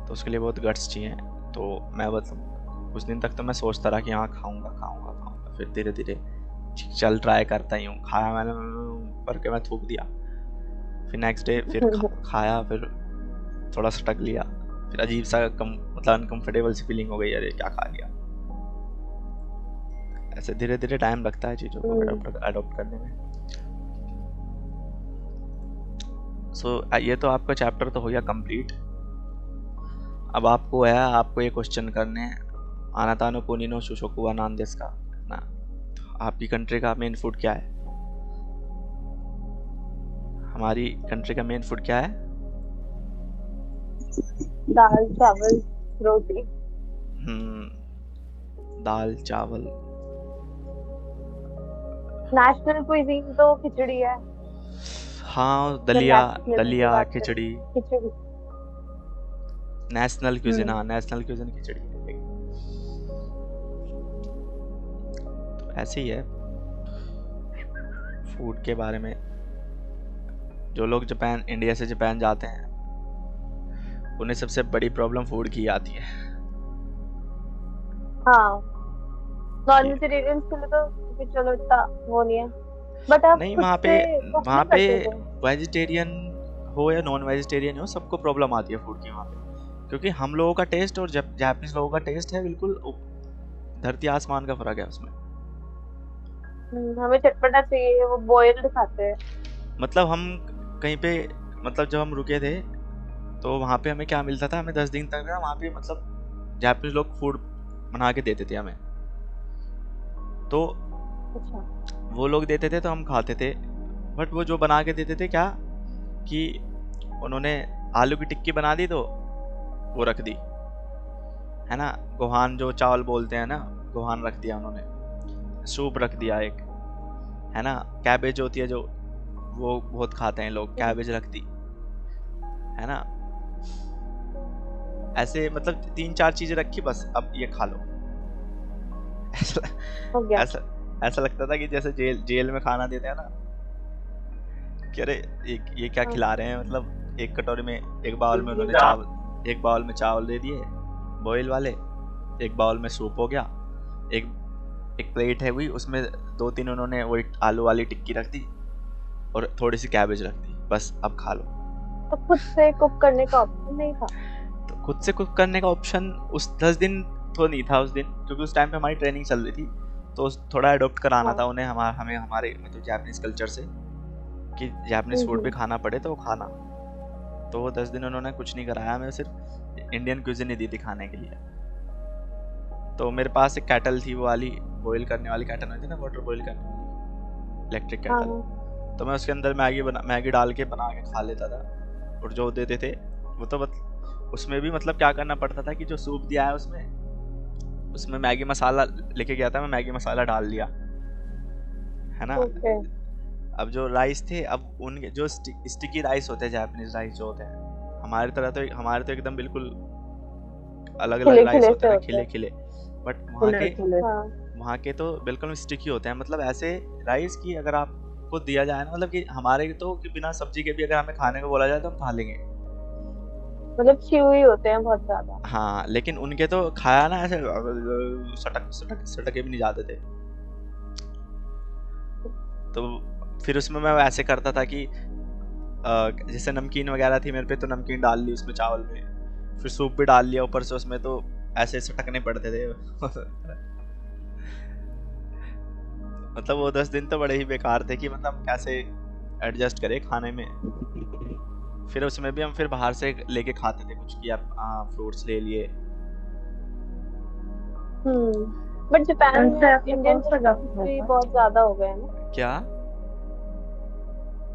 तो उसके लिए बहुत गट्स चाहिए। तो मैं बस कुछ दिन तक तो मैं सोचता रहा कि हाँ खाऊंगा खाऊंगा खाऊंगा, फिर धीरे धीरे चल ट्राई करता ही हूँ। खाया मैंने करके मैं थूक दिया, फिर नेक्स्ट डे फिर खाया, फिर थोड़ा सटक लिया, फिर अजीब सा मतलब अनकंफर्टेबल सी फीलिंग हो गई, अरे क्या खा लिया। ऐसे धीरे धीरे टाइम लगता है चीज़ों को अडॉप्ट करने में। सो ये तो आपका चैप्टर तो हो गया कंप्लीट। अब आपको ये क्वेश्चन करने हैं, आनातानो कुनी नो शुशोकु वा नान देसु का ना, तो आपकी कंट्री का मेन फूड क्या है? हमारी कंट्री का मेन फूड क्या है? दाल चावल रोटी। दाल चावल। नेशनल क्विजीन तो खिचड़ी है। हाँ, जब दलिया national की दलिया बात करें, खिचड़ी खिचड़ी। National cuisine. हाँ, नेशनल क्यूजिन खिचड़ी है। तो ऐसे ही है फूड के बारे में। जो लोग इंडिया से जापान जाते हैं, उन्हें सबसे बड़ी प्रॉब्लम फूड की आती है। हाँ, नॉन वेजिटेरियन के लिए तो भी चलो इतना वो नहीं है, बट आप नहीं, खुद वहाँ से पे कुक नहीं करते थे? वेजिटेरियन हो या नॉन वेजिटेरियन हो, सबको प्रॉब्लम आती है फूड की वहाँ पे। क्योंकि हम लोगों का टेस्ट और जापानीज लोगों का टेस्ट है बिल्कुल धरती आसमान का फर्क है उसमें। हमें चटपटा चाहिए, वो बॉइल्ड खाते हैं। मतलब हम कहीं पे, मतलब जब हम रुके थे तो वहाँ पे हमें क्या मिलता था, हमें 10 दिन तक ना वहाँ पे मतलब जापानीज लोग फूड बना के देते थे हमें। तो अच्छा। वो लोग देते थे तो हम खाते थे, बट वो जो बना के देते थे क्या कि उन्होंने आलू की टिक्की बना दी तो वो रख दी, है ना, गोहान जो चावल बोलते हैं ना, गोहान रख दिया उन्होंने, सूप रख दिया एक, है ना, कैबेज होती है जो वो बहुत खाते हैं लोग, कैबेज रख दी, है ना। ऐसे मतलब 3-4 चीजें रखी, बस अब ये खा लो। ऐसा हो गया। ऐसा ऐसा लगता था कि जैसे जेल में खाना देते हैं ना, कि अरे ये क्या खिला रहे हैं। मतलब एक कटोरी में, एक बाउल में उन्होंने एक बाउल में चावल दे दिए बॉयल वाले, एक बाउल में सूप हो गया, एक प्लेट है हुई, उसमें 2-3 उन्होंने वही आलू वाली टिक्की रख दी और थोड़ी सी कैबेज रख दी, बस अब खा लो। तो खुद से कुक करने का ऑप्शन नहीं था? तो खुद से कुक करने का ऑप्शन उस 10 दिन तो नहीं था उस दिन, क्योंकि उस टाइम पे हमारी ट्रेनिंग चल रही थी, तो थोड़ा अडॉप्ट कराना था उन्हें हमें हमारे मतलब जापानीज कल्चर से, कि जापानीज फूड भी खाना पड़े तो वो खाना। तो वो 10 दिन उन्होंने कुछ नहीं कराया, हमें सिर्फ इंडियन क्यूजिन ही दी थी खाने के लिए। तो मेरे पास एक कैटल थी, वो वाली बॉईल करने वाली कैटल होती है ना, वाटर बॉईल करने वाली इलेक्ट्रिक कैटल। तो मैं उसके अंदर मैगी डाल के बना के खा लेता था। और जो देते थे वो तो उसमें भी मतलब क्या करना पड़ता था कि जो सूप दिया है उसमें मैगी मसाला लेके गया था, मैं मैगी मसाला डाल दिया, है ना। अब जो राइस थे, अब उनके जो स्टिकी राइस होते हैं, जापानीज राइस जो होते हैं, हमारे तो एकदम बिल्कुल अलग अलग राइस होते हैं ना, खिले खिले, बट वहाँ के तो बिल्कुल स्टिकी होते हैं। मतलब ऐसे राइस की अगर आपको दिया जाए ना, मतलब कि हमारे तो कि बिना सब्जी के भी अगर हमें खाने को बोला जाए तो हम खा लेंगे, मतलब च्यूई होते हैं बहुत ज्यादा। हाँ, लेकिन उनके तो खाया ना ऐसे सटके भी नहीं जाते थे। तो फिर उसमें मैं ऐसे करता था कि जैसे नमकीन वगैरह थी मेरे पे, तो नमकीन डाल ली उसमें चावल में, फिर सूप भी डाल लिया ऊपर से उसमें, तो ऐसे सटकने पड़ते थे। मतलब वो 10 दिन तो बड़े ही बेकार थे कि मतलब कैसे एडजस्ट करें खाने में। फिर उसमें भी हम फिर बाहर से लेके खाते थे कुछ, कि आप फ्रूट्स ले लिए। बट जापान में इंडियन भी बहुत ज्यादा हो गए हैं ना? क्या?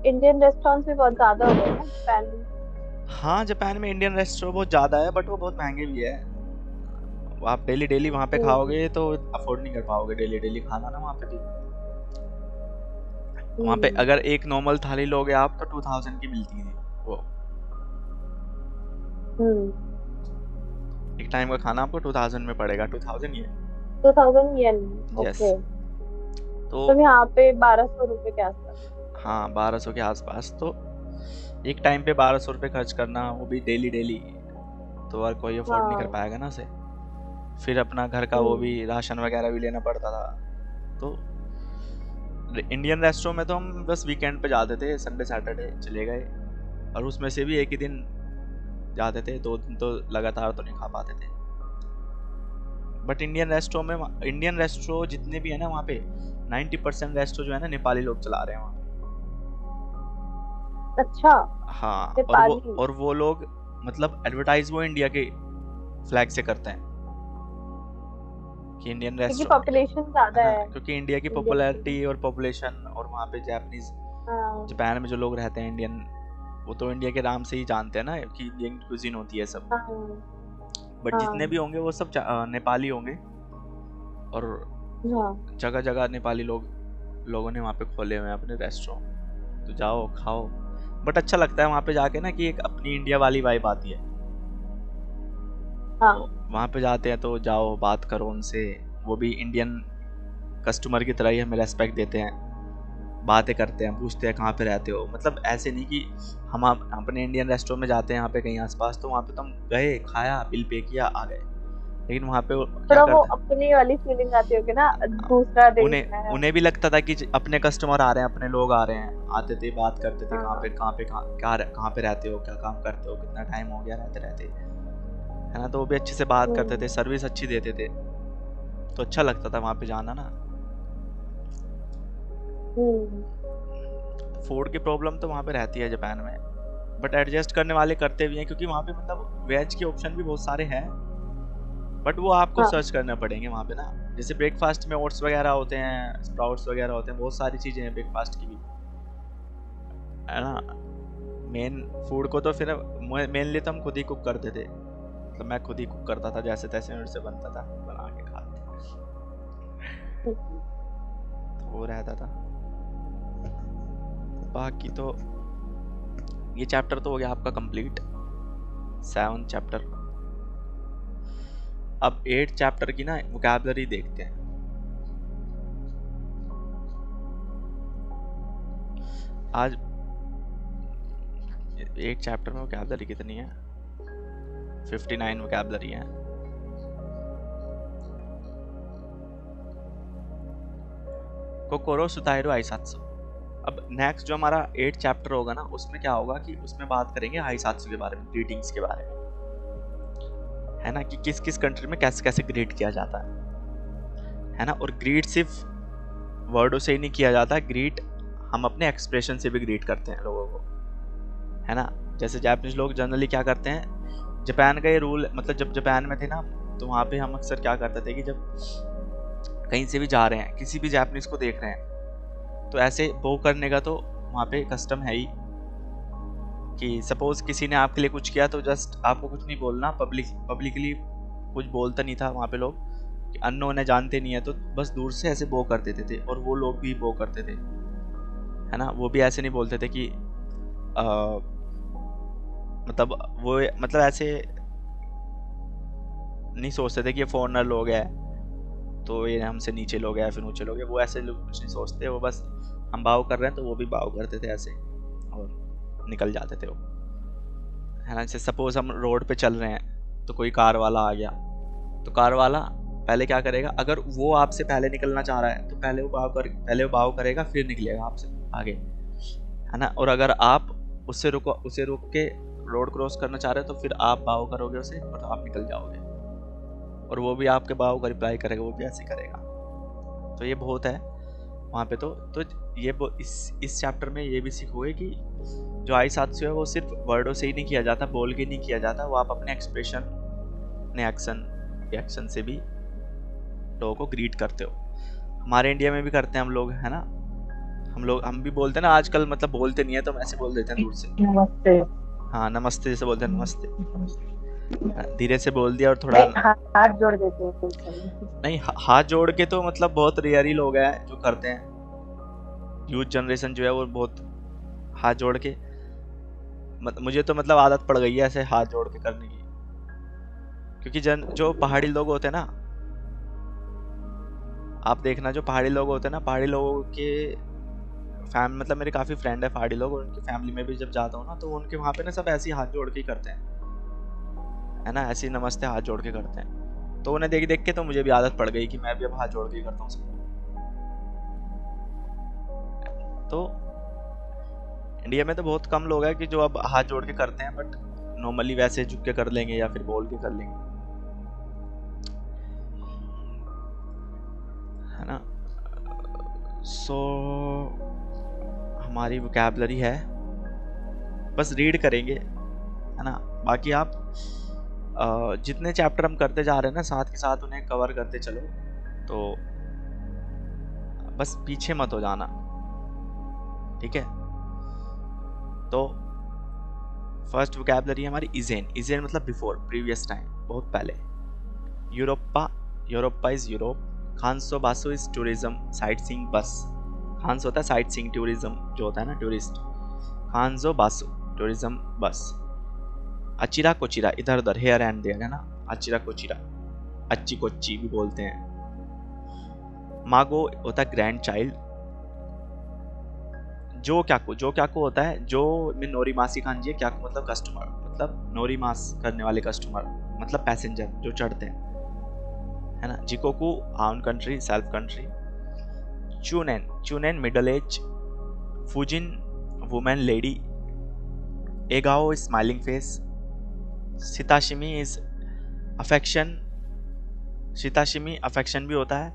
इंडियन रेस्टोरेंट्स भी बहुत ज्यादा हो गए ना जापान में? हाँ, जापान में इंडियन रेस्टोरेंट बहुत ज्यादा है, बट वो बहुत महंगे भी है। आप डेली डेली वहाँ पे खाओगे तो अफोर्ड नहीं कर पाओगे डेली डेली खाना ना वहाँ पे भी। वहाँ पे अगर एक नॉर्मल थाली लोगे आप तो 2000 की मिलती है वो। एक टाइम का खाना आपको 2000 में पड़ेगा। 2000 येन। यस। तो यहाँ पे 1200 रुपए के आसपास। हाँ, 1200 के आसपास। तो एक टाइम पे 1200 रुपए खर्च करना, वो भी डेली डेली, तो और कोई अफोर्ड नहीं कर हाँ। पाएगा ना उसे। फिर अपना घर का वो भी राशन वगैरह भी लेना पड़ता था। तो इंडियन रेस्टों में तो हम बस वीकेंड पे जाते थे, संडे सैटरडे चले गए, और उसमें से भी एक ही दिन जाते थे, 2 दिन तो लगातार तो नहीं खा पाते थे। बट इंडियन रेस्टों जितने भी है ना वहाँ पे 90% रेस्टो जो है ना नेपाली लोग चला रहे हैं वहाँ। अच्छा, हाँ, नेपाली। और वो लोग मतलब एडवर्टाइज वो इंडिया के फ्लैग से करते हैं कि इंडियन क्योंकि रेस्टोरेंट, पॉपुलेशन ज्यादा है है ना, क्योंकि इंडिया की इंडियन की। पॉपुलैरिटी और पॉपुलेशन, और वहाँ पे जापानीज, हाँ जापान में जो लोग रहते हैं इंडियन, वो तो इंडिया के नाम से ही जानते हैं ना कि इंडियन कुजीन होती है सब। हाँ बट जितने भी होंगे वो सब नेपाली होंगे, और हाँ। जगह जगह नेपाली लोगों ने वहाँ पे खोले हुए हैं अपने रेस्टोरेंट। तो जाओ खाओ, बट अच्छा लगता है वहाँ पे जाके ना कि एक अपनी इंडिया वाली वाइब आती है। हाँ वहाँ पे जाते हैं तो जाओ बात करो उनसे, वो भी इंडियन कस्टमर की तरह ही हमें रेस्पेक्ट देते हैं, बातें करते हैं, पूछते हैं कहाँ पे रहते हो। मतलब ऐसे नहीं कि हम अपने इंडियन रेस्टोरेंट में जाते हैं यहाँ पे कहीं आसपास, तो वहाँ पे तो हम गए, खाया, बिल पे किया, आ गए। लेकिन वहाँ पे क्या थोड़ा वो करते अपनी वाली फीलिंग आती होगी ना, हैं, दूसरा देश है। उन्हें भी लगता था कि अपने कस्टमर आ रहे हैं, अपने लोग आ रहे हैं, आते थे, बात करते थे, हाँ कहाँ पे रहते हो, क्या काम करते हो, कितना टाइम हो गया रहते, है ना। तो वो भी अच्छे से बात करते थे, सर्विस अच्छी देते थे, तो अच्छा लगता था वहाँ पे जाना ना। फूड की प्रॉब्लम तो वहाँ पे रहती है जापान में, बट एडजस्ट करने वाले करते भी हैं, क्योंकि वहाँ पे मतलब वेज के ऑप्शन भी बहुत सारे हैं, बट वो आपको हाँ सर्च करने पड़ेंगे वहाँ पे ना। जैसे ब्रेकफास्ट में ओट्स वगैरह होते हैं, स्प्राउट्स वगैरह होते हैं, बहुत सारी चीज़ें हैं ब्रेकफास्ट की भी, है ना। मेन फूड को तो फिर मेनली तो हम खुद ही कुक करते थे, मतलब मैं खुद ही कुक करता था, जैसे तैसे मेरे से बनता था, बना के खाते, तो वो रहता था। बाकी तो ये चैप्टर तो हो गया आपका कंप्लीट, 7 चैप्टर। अब 8 चैप्टर की ना वोकैबुलरी देखते हैं। आज 8 चैप्टर में वोकैबुलरी कितनी है? 59 वोकैबुलरी है। कोकोरो सुताइरो आइसात्सु। अब नेक्स्ट जो हमारा 8 चैप्टर होगा ना, उसमें क्या होगा कि उसमें बात करेंगे आइसात्सु के बारे में, ग्रीटिंग्स के बारे में, है ना, कि किस किस कंट्री में कैसे कैसे ग्रीट किया जाता है ना। और ग्रीट सिर्फ वर्डों से ही नहीं किया जाता, ग्रीट हम अपने एक्सप्रेशन से भी ग्रीट करते हैं लोगों को, है ना। जैसे जापानीज लोग जनरली क्या करते हैं, जापान का ये रूल, मतलब जब जापान में थे ना, तो वहाँ पे हम अक्सर क्या करते थे कि जब कहीं से भी जा रहे हैं, किसी भी जापानीज को देख रहे हैं, तो ऐसे बो करने का तो वहाँ पे कस्टम है ही, कि सपोज किसी ने आपके लिए कुछ किया तो जस्ट आपको कुछ नहीं बोलना, पब्लिकली कुछ बोलता नहीं था वहाँ पे लोग, कि अननोन है, जानते नहीं है, तो बस दूर से ऐसे बो कर देते थे, और वो लोग भी बो करते थे, है ना। वो भी ऐसे नहीं बोलते थे कि मतलब ऐसे नहीं सोचते थे कि ये फॉरेनर लोग हैं तो ये हमसे नीचे लोग हैं, फिर ऊंचे लोग हैं, वो ऐसे लोग कुछ नहीं सोचते, वो बस हम बाव कर रहे हैं तो वो भी बाव करते थे ऐसे, और निकल जाते थे वो, है ना। जैसे सपोज हम रोड पे चल रहे हैं, तो कोई कार वाला आ गया, तो कार वाला पहले क्या करेगा, अगर वो आपसे पहले निकलना चाह रहा है तो पहले वो बाव करेगा, फिर निकलेगा आपसे आगे, है ना। और अगर आप उसे रोक के रोड क्रॉस करना चाह रहे हो, तो फिर आप बाव करोगे उसे और आप निकल जाओगे, और वो भी आपके बाव का रिप्लाई करेगा, वो भी ऐसे करेगा। तो ये बहुत है वहाँ पे। तो ये इस चैप्टर में ये भी सीखोगे कि जो आइसात्सु है वो सिर्फ वर्डों से ही नहीं किया जाता, बोल के नहीं किया जाता, वो आप अपने एक्सप्रेशन, अपने एक्शन से भी लोगों को ग्रीट करते हो। हमारे इंडिया में भी करते हैं हम लोग, है ना। हम भी बोलते हैं ना आजकल, मतलब बोलते नहीं है तो हम ऐसे बोल देते हैं दूर से, नमस्ते। हाँ नमस्ते जैसे बोलते हैं, नमस्ते, धीरे से बोल दिया, और थोड़ा हाथ जोड़ देते हैं। नहीं, हाथ जोड़ के तो मतलब बहुत रेयर ही लोग हैं जो करते हैं, यूथ जनरेशन जो है वो बहुत हाथ जोड़ के, मुझे तो मतलब आदत पड़ गई है ऐसे हाथ जोड़ के करने की, क्योंकि जो पहाड़ी लोग होते हैं ना, आप देखना, जो पहाड़ी लोग होते हैं ना, पहाड़ी लोगों के मतलब मेरे काफ़ी फ्रेंड है पहाड़ी लोग, और उनकी फैमिली में भी जब जाता हूँ ना, तो उनके वहाँ पे ना सब ऐसे ही हाथ जोड़ के ही करते हैं, है ना, ऐसे ही नमस्ते हाथ जोड़ के करते हैं। तो उन्हें देख देख के तो मुझे भी आदत पड़ गई कि मैं भी अब हाथ जोड़ के करता हूँ सबको। तो इंडिया में तो बहुत कम लोग हैं कि जो अब हाथ जोड़ के करते हैं, बट नॉर्मली वैसे झुक के कर लेंगे या फिर बोल के कर लेंगे, है ना। सो हमारी वोकैबुलरी है, बस रीड करेंगे, है ना। बाकी आप जितने चैप्टर हम करते जा रहे हैं ना, साथ के साथ उन्हें कवर करते चलो, तो बस पीछे मत हो जाना, ठीक है। तो फर्स्ट वोकैबुलरी हमारी इजेन। इजेन मतलब बिफोर, प्रीवियस टाइम, बहुत पहले। यूरोपा, यूरोपा इज यूरोप। खानसो बासो इज टूरिज्म, साइट सीइंग बस। खानसो होता है साइट सीइंग, टूरिज्म जो होता है ना, टूरिस्ट। खानसो बासो टूरिज्म बस। अचिरा कोचिरा इधर उधर, हेयर एंड देयर, है ना। अचिरा कोचिरा, अच्छी कोच्ची भी बोलते हैं। मागो होता है ग्रैंड चाइल्ड। जो क्याकू होता है, जो में नोरीमासी कांजी है, क्याकू मतलब कस्टमर, मतलब नोरीमास करने वाले कस्टमर, मतलब पैसेंजर जो चढ़ते हैं, है ना। जिकोकू आउन कंट्री, सेल्फ कंट्री। चूनेन, चूनेन मिडल एज। फुजिन वुमेन लेडी। एगाओ स्माइलिंग फेस। सिताशिमी इज अफेक्शन। सिताशिमी अफेक्शन भी होता है,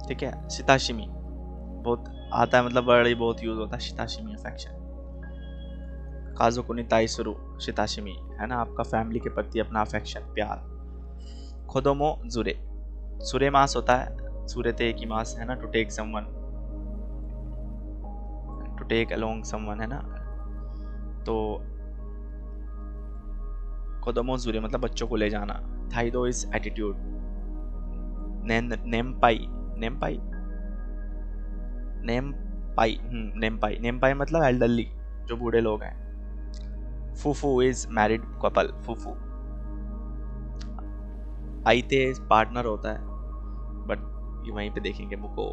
ठीक है। सिताशिमी बहुत आता है, मतलब वर्ड ही बहुत यूज होता है, शिताशिमी अफेक्शन। काजुकुनी ताइसुरु शिताशिमी, है ना, आपका फैमिली के प्रति अपना अफेक्शन, प्यार। खोदोमो जुरे, सुरे मास होता है, सुरे ते की मास, है ना, to take someone, to take along someone, है ना। तो खोदोमो जुरे मतलब बच्चों को ले जाना। थाइदो इज एटीट्यूड। नेमपाई, नेमपाई, नेमपाई, नेमपाई, नेमपाई मतलब एल्डरली, जो बूढ़े लोग हैं। फूफू इज मैरिड कपल, फूफू। आईते पार्टनर होता है, बट ये वहीं पे देखेंगे। मुको।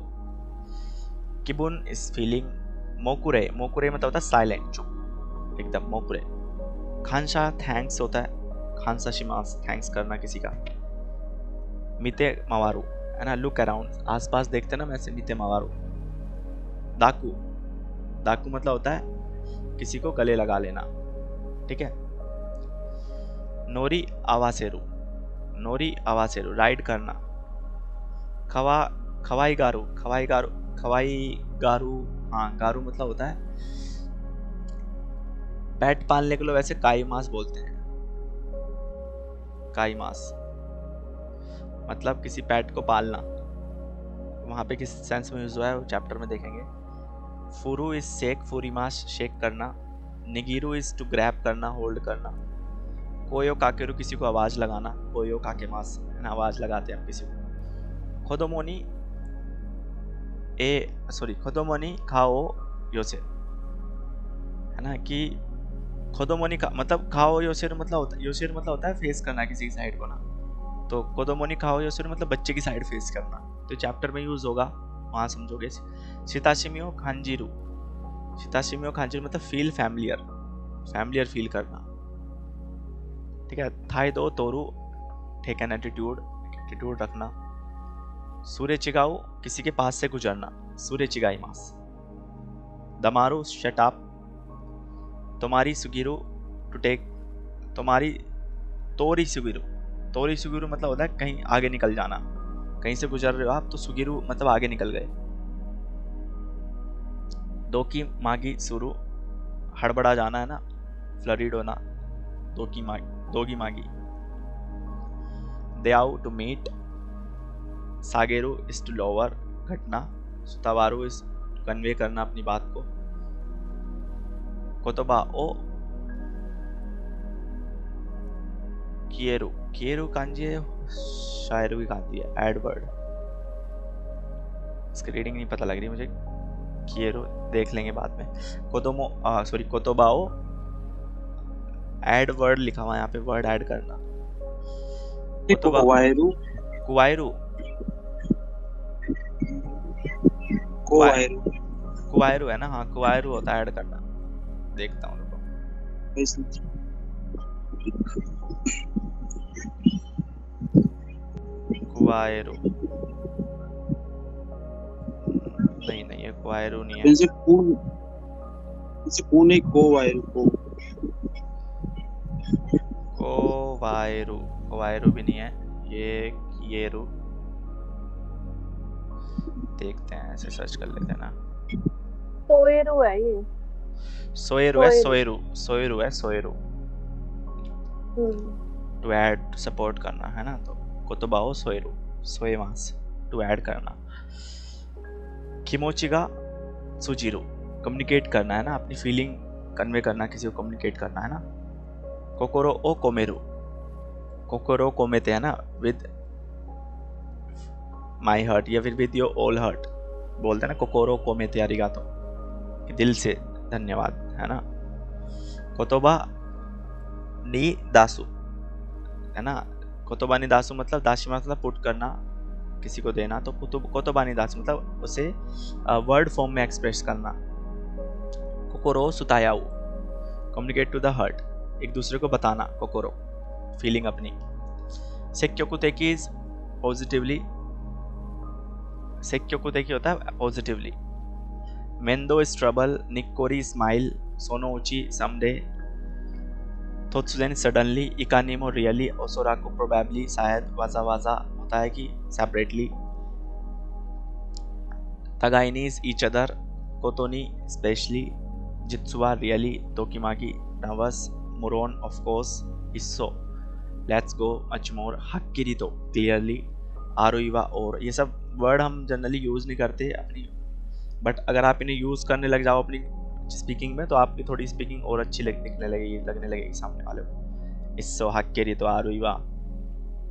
किबुन इज फीलिंग। मोकुरे, मोकुरे मतलब होता है साइलेंट, चुप एकदम, मोकुरे। खानशा थैंक्स होता है, खानसा शिमास थैंक्स करना किसी का। मिते मवारू, है ना, लुक अराउंड, आसपास देखते ना वैसे, मिते मवारू। दाकू, दाकू मतलब होता है किसी को गले लगा लेना, ठीक है। नोरी आवासेरू, नोरी आवासेरू राइड करना। खवा, खवाई गारू, खवाई गारू, खवाई गारू, हाँ गारू मतलब होता है पेट पालने के लिए, वैसे काई मास बोलते हैं। काई मास मतलब किसी पेट को पालना, वहां पे किस सेंस में यूज हुआ है वो चैप्टर में देखेंगे। फुरू इज शेक, फूरीमास शेक करना। निगिरू इज टू ग्रैब करना, होल्ड करना। कोयो काकेरू किसी को आवाज लगाना, कोयो काके मास, है ना, आवाज लगाते हैं हम किसी को। खोदोमोनी खोदोमोनी खाओ योसे, है ना, कि खोदोमोनी का मतलब खाओ योसेर मतलब होता है, योसेर मतलब होता है फेस करना किसी की साइड को ना। तो खोदोमोनी खाओ योसेर मतलब बच्चे की साइड फेस करना, तो चैप्टर में यूज होगा, वहां समझोगे। शिताशिमियो खांजीरू, शिताशिमियो खांजीरू मतलब फील फैमिलियर, फैमिलियर फील करना, ठीक है। थाई दो तोरू टेक एन एटीट्यूड, एटीट्यूड रखना। सूर्य चिगाऊ किसी के पास से गुजरना, सूर्य चिगाई मास। दमारू शट अप। तुम्हारी सुगिरू टू टेक, तुम्हारी तोरी सुगिरू, तोरी सुगिरू मतलब होता है कहीं आगे निकल जाना, कहीं से गुजर रहे हो आप तो सुगिरू मतलब आगे निकल गए। दोकी मागी सुरु, हड़बड़ा जाना, है ना, फ्लरिड होना। दोगी मागी। दे आउ टू मीट। सागेरू इज टू लोअर, घटना। सुतावारू इज टू कन्वे करना अपनी बात को। कोतोबा ओ किएरू, किएरू कांजी है, शायरू की कांजी है, एडवर्ड, इसकी रीडिंग नहीं पता लग रही मुझे। किएरू देख लेंगे बाद में। कोतोबाओ ऐड वर्ड लिखा हुआ है यहाँ पे, वर्ड ऐड करना। कुवायरू, कुवायरू, कुवायरू, कुवायरू है ना, हाँ कुवायरू होता है ऐड करना, देखता हूँ रुको। क्वायरो नहीं नहीं, ये क्वायरो नहीं है। इनसे को नहीं, को वायरु को। कोवायरू, कोवायरू भी नहीं है। ये किएरू, देखते हैं, ऐसे सर्च कर लेते हैं ना। सोएरू है ये। सोएरू है, सोएरू। सोएरू सोएरू है, सोएरू। टू ऐड, सपोर्ट करना है ना, तो कोतोबाओ सोएरू, सोएमास, टू ऐड करना। किमोची का सुजीरू, कम्युनिकेट करना है ना, अपनी फीलिंग कन्वे करना, किसी को कम्युनिकेट करना है ना। कोकोरो ओ कोमेरू, कोकोरो कोमेते है ना, विद माई हर्ट या फिर विद योर ऑल हर्ट बोलते हैं ना, कोकोरो कोमेते आरिगातो, दिल से धन्यवाद है ना। कोतोबा नी दासु है ना, कोतोबा नी दासु मतलब दाशी मतलब पुट करना, किसी को देना, तो कोतोबा नी दासु मतलब उसे वर्ड फॉर्म में एक्सप्रेस करना। कोकोरो सुतायाऊ, कम्युनिकेट टू द हर्ट, एक दूसरे को बताना, कोकोरो फीलिंग अपनी। सेक्योकुतेकी इज पॉजिटिवली, सेक्योकुतेकी होता है पॉजिटिवली। मेंदो इज ट्रबल, निकोरी स्माइल, सोनोउची समडे, थोत्सुदेन सडनली, इकानिमो रियली, ओसोराको प्रोबेबली शायद, वाजा वाजा होता है कि सेपरेटली, तगाइनी इज ईच अदर, कोतोनी स्पेशली, जित्सुआ रियली, तोकिमाकी नर्वस, मुरोन ऑफ कोर्स, इस्सो लेट्स गो, मच मोर, हक्किरितो क्लियरली, आरुइवा और। ये सब वर्ड हम जनरली यूज नहीं करते अपनी, बट अगर आप इन्हें यूज करने लग जाओ अपनी स्पीकिंग में, तो आपकी थोड़ी स्पीकिंग और अच्छी लगने लगेगी सामने वाले को। इस्सो हक्किरितो आरुइवा,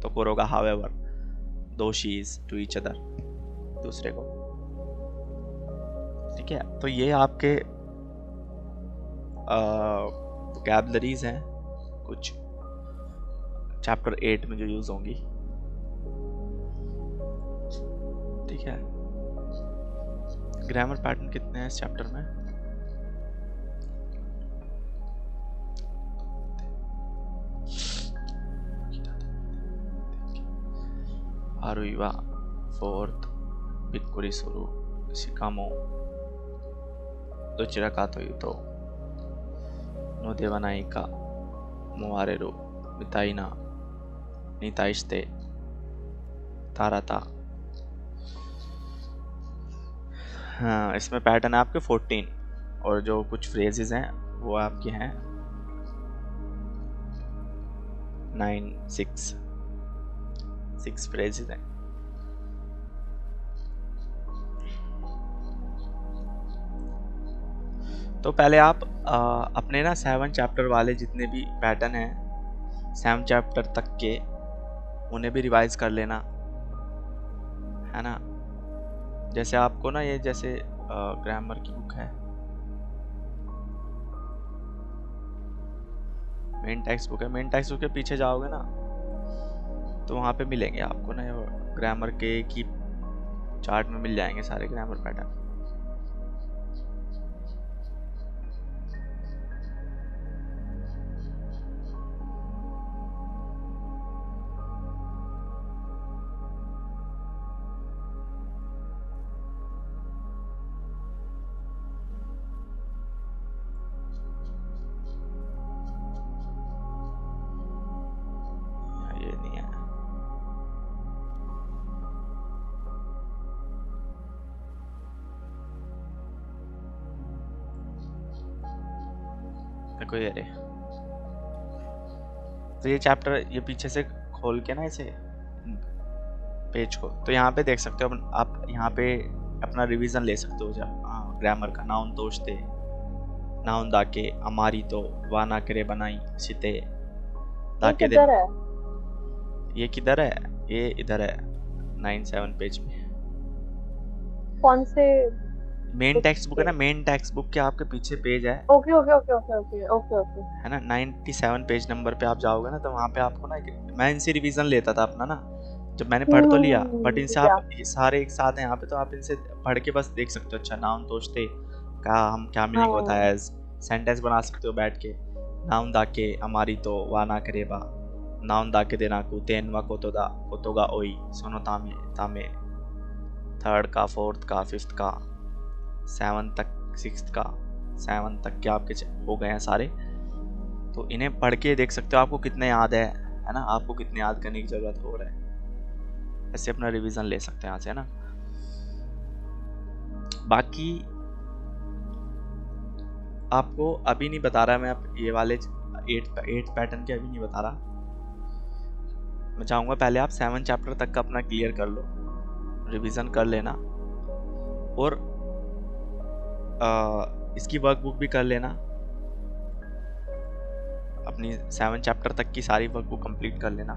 तो कोरोगा हावेवर, दो शीज टू ईच अदर, दूसरे को। ठीक है, तो ये आपके वोकैबुलरीज हैं कुछ चैप्टर 8 में जो यूज होंगी। ठीक है, ग्रामर पैटर्न कितने हैं इस चैप्टर में? आरुइवा 4th, बिक्कुरी सुरु, शिकामो, दोचिरा का तो युतो, नोदेवा नाइका, मोवारेरु, मिताइना, नीताइश्ते, ताराता। हाँ, इसमें पैटर्न है आपके 14, और जो कुछ फ्रेजेस हैं वो आपके हैं 9, 6 फ्रेजेस हैं। तो पहले आप अपने ना 7 चैप्टर वाले जितने भी पैटर्न हैं 7 चैप्टर तक के, उन्हें भी रिवाइज कर लेना है ना। जैसे आपको ना ये जैसे ग्रामर की बुक है, मेन टेक्स्ट बुक है, मेन टेक्स्ट बुक के पीछे जाओगे ना तो वहाँ पे मिलेंगे आपको ना ग्रामर के की चार्ट में मिल जाएंगे सारे ग्रामर पैटर्न। देखो ये रे, तो ये चैप्टर ये पीछे से खोल के ना इसे पेज को, तो यहाँ पे देख सकते हो आप यहाँ पे अपना रिवीजन ले सकते हो जब ग्रामर का। नाउन तोशते, नाउन दाके, अमारी तो, वाना करे बनाई, सिते दाके दे। ये किधर है? ये इधर है 9-7 पेज में। कौन से? मेन टेक्स्ट बुक है ना, मेन टेक्स्ट बुक के आपके पीछे पेज है। Okay okay okay okay okay okay okay, है ना 97 पेज नंबर पे आप जाओगे ना, तो वहाँ पे आपको ना, मैं इनसे रिवीजन लेता था अपना ना, जब मैंने पढ़ तो लिया, बट इनसे आप सारे एक साथ हैं यहाँ पे, तो आप इनसे पढ़ के बस देख सकते हो। अच्छा, नाउन तोशते का हम क्या मीनिंग होता है, सेंटेंस बना सकते हो बैठ के, नाउन दाके अमारी तो वाना करेबा नाउन दाके देना को तेन वा कोतोगा ओई सोनो तामे तामे थर्ड का, फोर्थ का, फिफ्थ का, सेवन तक, सिक्स्थ का, सेवन तक के आपके हो गए हैं सारे। तो इन्हें पढ़ के देख सकते हो आपको कितने याद है ना, आपको कितने याद करने की जरूरत हो रहा है। ऐसे अपना रिवीजन ले सकते हैं यहाँ से, है ना। बाकी आपको अभी नहीं बता रहा मैं, अब ये वाले 8 पैटर्न के अभी नहीं बता रहा। मैं चाहूँगा पहले आप 7 चैप्टर तक का अपना क्लियर कर लो, रिवीजन कर लेना, और इसकी वर्कबुक भी कर लेना। अपनी 7 चैप्टर तक की सारी वर्कबुक कंप्लीट कर लेना।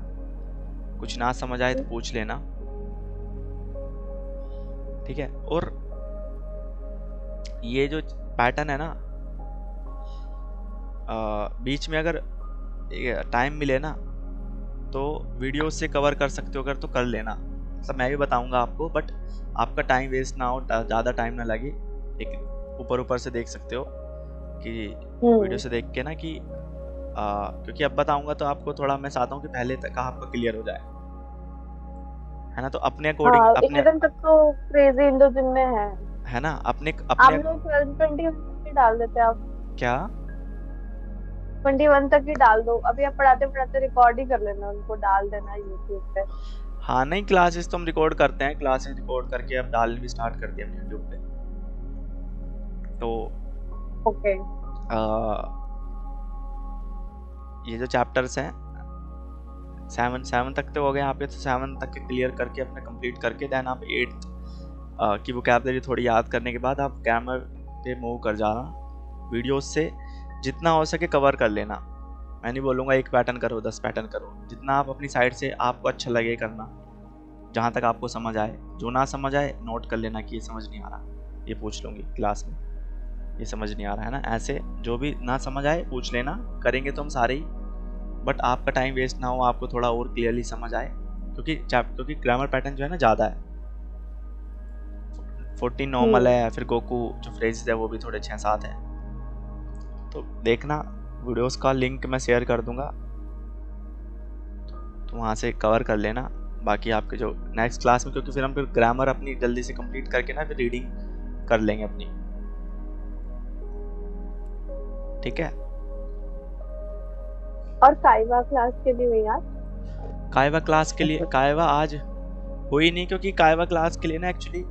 कुछ ना समझ आए तो पूछ लेना, ठीक है। और ये जो पैटर्न है ना, बीच में अगर टाइम मिले ना तो वीडियो से कवर कर सकते हो, अगर तो कर लेना। सब मैं भी बताऊंगा आपको, बट आपका टाइम वेस्ट ना हो, ज़्यादा टाइम ना लगे। एक ऊपर से देख सकते हो कि वीडियो से देख के ना कि क्योंकि अब बताऊंगा तो आपको थोड़ा मैं चाहता हूँ कि पहले तक आपका क्लियर हो जाए, है ना। तो अपने अकॉर्डिंग अपने 11 तक तो क्रेजी इंडो जिम में है ना, अपने आप लोग 21 डाल देते हैं। आप क्या 21 तक ही डाल दो, अभी आप पढ़ाते पढ़ाते रिकॉर्ड ही कर लेना, उनको डाल देना यूट्यूब पे। हाँ नहीं, क्लासेस तो हम रिकॉर्ड करते हैं, क्लासेस रिकॉर्ड करके अब डाल भी स्टार्ट कर दिया यूट्यूब पे। तो ओके ये जो चैप्टर्स हैं 7 तक तो हो गए आप, 7 तक के क्लियर करके अपने कंप्लीट करके देन आप 8 की वोकैबुलरी थोड़ी याद करने के बाद आप ग्रामर पे मूव कर जाना। वीडियोस से जितना हो सके कवर कर लेना। मैं नहीं बोलूँगा 1 पैटर्न करो, 10 पैटर्न करो, जितना आप अपनी साइड से आपको अच्छा लगे करना, जहाँ तक आपको समझ आए। जो ना समझ आए नोट कर लेना कि ये समझ नहीं आ रहा, ये पूछ लूँगी क्लास में, ये समझ नहीं आ रहा है ना। ऐसे जो भी ना समझ आए पूछ लेना, करेंगे तो हम सारे ही, बट आपका टाइम वेस्ट ना हो, आपको थोड़ा और क्लियरली समझ आए, क्योंकि ग्रामर पैटर्न जो है ना ज़्यादा है। 14 नॉर्मल है, फिर गोकू जो फ्रेजेस है वो भी थोड़े 6-7 है। तो देखना, वीडियोस का लिंक मैं शेयर कर दूंगा, तो वहाँ से कवर कर लेना। बाकी आपके जो नेक्स्ट क्लास में, क्योंकि फिर हम फिर ग्रामर अपनी जल्दी से कंप्लीट करके ना फिर रीडिंग कर लेंगे अपनी, ठीक है। और काइवा क्लास के लिए हुई यार, काइवा क्लास के लिए काइवा आज हुई नहीं, क्योंकि काइवा क्लास के लिए ना एक्चुअली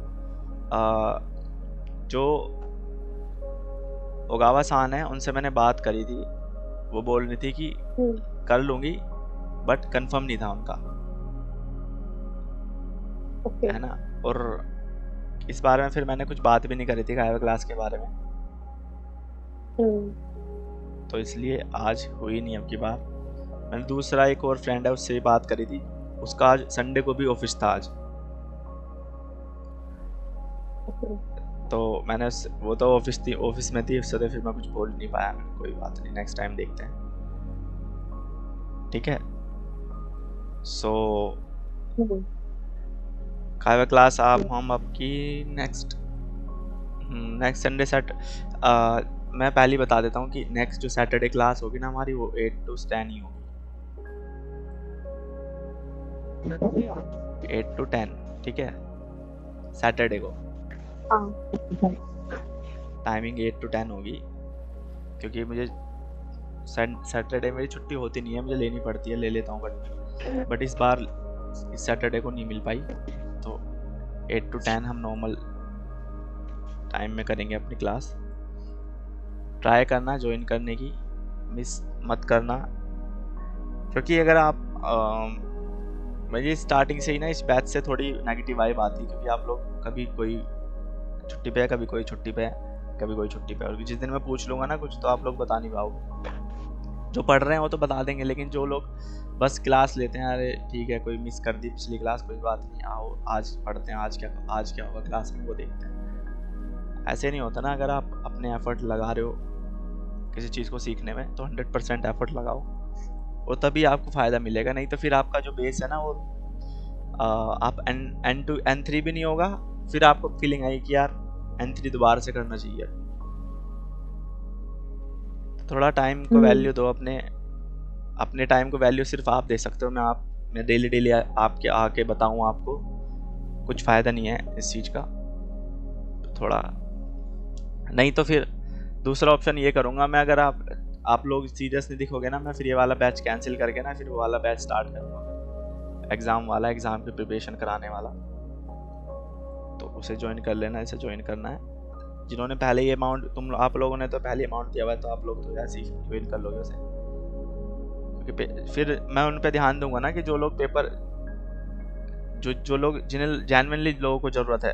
जो ओगावा सान है उनसे मैंने बात करी थी, वो बोल रही थी कि कर लूंगी, बट कंफर्म नहीं था उनका, है ना। और इस बारे में फिर मैंने कुछ बात भी नहीं करी थी काइवा क्लास के बारे में, तो इसलिए आज हुई नहीं अब की बार। मैंने दूसरा एक और फ्रेंड है उससे बात करी थी, उसका आज संडे को भी ऑफिस था आज, तो मैंने वो तो ऑफिस में थी, उससे फिर मैं कुछ बोल नहीं पाया। कोई बात नहीं, नेक्स्ट टाइम देखते हैं, ठीक है। सो काइवा क्लास हम आपकी नेक्स्ट संडे मैं पहले ही बता देता हूँ कि नेक्स्ट जो सैटरडे क्लास होगी ना हमारी, वो 8 to 10 ही होगी, 8 to 10, ठीक है, सैटरडे को टाइमिंग 8 to 10 होगी, क्योंकि मुझे सैटरडे मेरी छुट्टी होती नहीं है, मुझे लेनी पड़ती है, ले लेता हूँ, बट इस बार इस सैटरडे को नहीं मिल पाई, तो 8 to 10 हम नॉर्मल टाइम में करेंगे अपनी क्लास। ट्राई करना ज्वाइन करने की, मिस मत करना, क्योंकि अगर आप मुझे स्टार्टिंग से ही ना इस बैच से थोड़ी नेगेटिव वाइब आती, क्योंकि आप लोग कभी कोई छुट्टी पे है, कभी कोई छुट्टी पे है, कभी कोई छुट्टी पे है, और जिस दिन मैं पूछ लूँगा ना कुछ, तो आप लोग बता नहीं पाओगे। जो पढ़ रहे हैं वो तो बता देंगे, लेकिन जो लोग बस क्लास लेते हैं, अरे ठीक है कोई मिस कर दी पिछली क्लास, कोई बात नहीं, आओ आज पढ़ते हैं, आज क्या होगा क्लास में वो देखते हैं। ऐसे नहीं होता ना। अगर आप अपने एफर्ट लगा रहे हो किसी चीज़ को सीखने में, तो 100% एफर्ट लगाओ, और तभी आपको फ़ायदा मिलेगा। नहीं तो फिर आपका जो बेस है ना वो आप N3 भी नहीं होगा, फिर आपको फीलिंग आई कि यार N3 दोबारा से करना चाहिए। थोड़ा टाइम को वैल्यू दो, अपने टाइम को वैल्यू सिर्फ आप दे सकते हो। मैं डेली डेली आपके आके बताऊँ आपको, कुछ फ़ायदा नहीं है इस चीज़ का। तो थोड़ा नहीं तो फिर दूसरा ऑप्शन ये करूँगा मैं, अगर आप लोग सीरियस नहीं दिखोगे ना, मैं फिर ये वाला बैच कैंसिल करके ना फिर वो वाला बैच स्टार्ट करूँगा, एग्ज़ाम वाला, एग्ज़ाम की प्रिपरेशन कराने वाला। तो उसे ज्वाइन कर लेना, इसे ज्वाइन करना है। जिन्होंने पहले ही अमाउंट, आप लोगों ने तो पहले अमाउंट दिया हुआ है, तो आप लोग तो ऐसे ही ज्वाइन कर लोगे उसे, क्योंकि फिर मैं उन पर ध्यान दूंगा ना कि जो लोग पेपर, जो लोग जिन्हें जेन्युइनली लोगों को ज़रूरत है।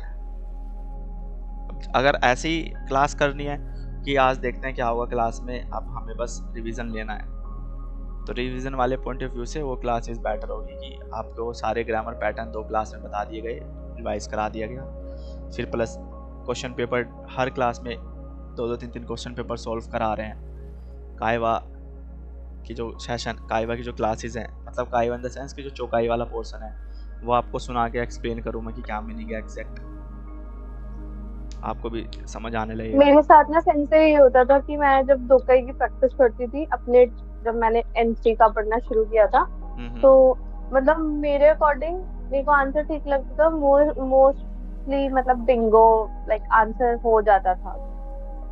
अगर ऐसी क्लास करनी है कि आज देखते हैं क्या होगा क्लास में, अब हमें बस रिवीजन लेना है, तो रिवीजन वाले पॉइंट ऑफ व्यू से वो क्लासेस बेटर होगी कि आपको सारे ग्रामर पैटर्न 2 क्लास में बता दिए गए, रिवाइज करा दिया गया, फिर प्लस क्वेश्चन पेपर हर क्लास में 2-2 3-3 क्वेश्चन पेपर सॉल्व करा रहे हैं। कायवा की जो सेशन, कायवा की जो क्लासेस हैं, मतलब कायवा इन द सेंस कि जो चौकाई वाला पोर्शन है, वो आपको सुना के एक्सप्लेन करूँ मैं कि क्या मीनिंग है एग्जैक्ट, आपको भी समझ आने लगेगा। मेरे साथ ना सेंस से ये होता था कि मैं जब दोकाई की प्रैक्टिस करती थी अपने, जब मैंने N3 का पढ़ना शुरू किया था, तो मतलब मेरे अकॉर्डिंग मेरे को आंसर ठीक लगता था, मोस्टली मतलब बिंगो लाइक आंसर हो जाता था।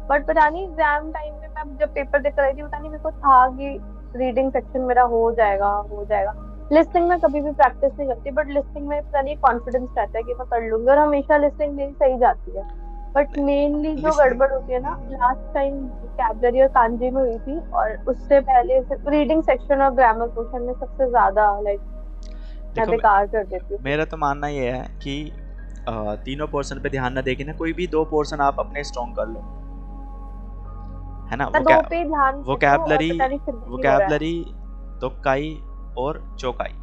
बट पता नहीं एग्जाम टाइम में मैं जब पेपर देकर आई थी, पता नहीं मेरे को था कि रीडिंग सेक्शन मेरा हो जाएगा। लिस्टिंग में कभी भी प्रैक्टिस नहीं करती, बट लिस्टिंग में पता नहीं कॉन्फिडेंस रहता है कि मैं कर लूंगी, और हमेशा लिस्टिंग मेरी सही जाती है। बट मेनली जो गड़बड़ होती है ना, लास्ट टाइम वोकैबुलरी और कांजी में हुई थी, और उससे पहले रीडिंग सेक्शन और ग्रामर पोर्शन में सबसे ज्यादा लाइक मैं बेकार कर देती हूँ। मेरा तो मानना ये है कि तीनों पोर्शन पे ध्यान ना देके ना, कोई भी 2 पोर्शन आप अपने स्ट्रॉन्ग कर लो, है ना। वोकैबुलरी, दोक्काई और चौकाई,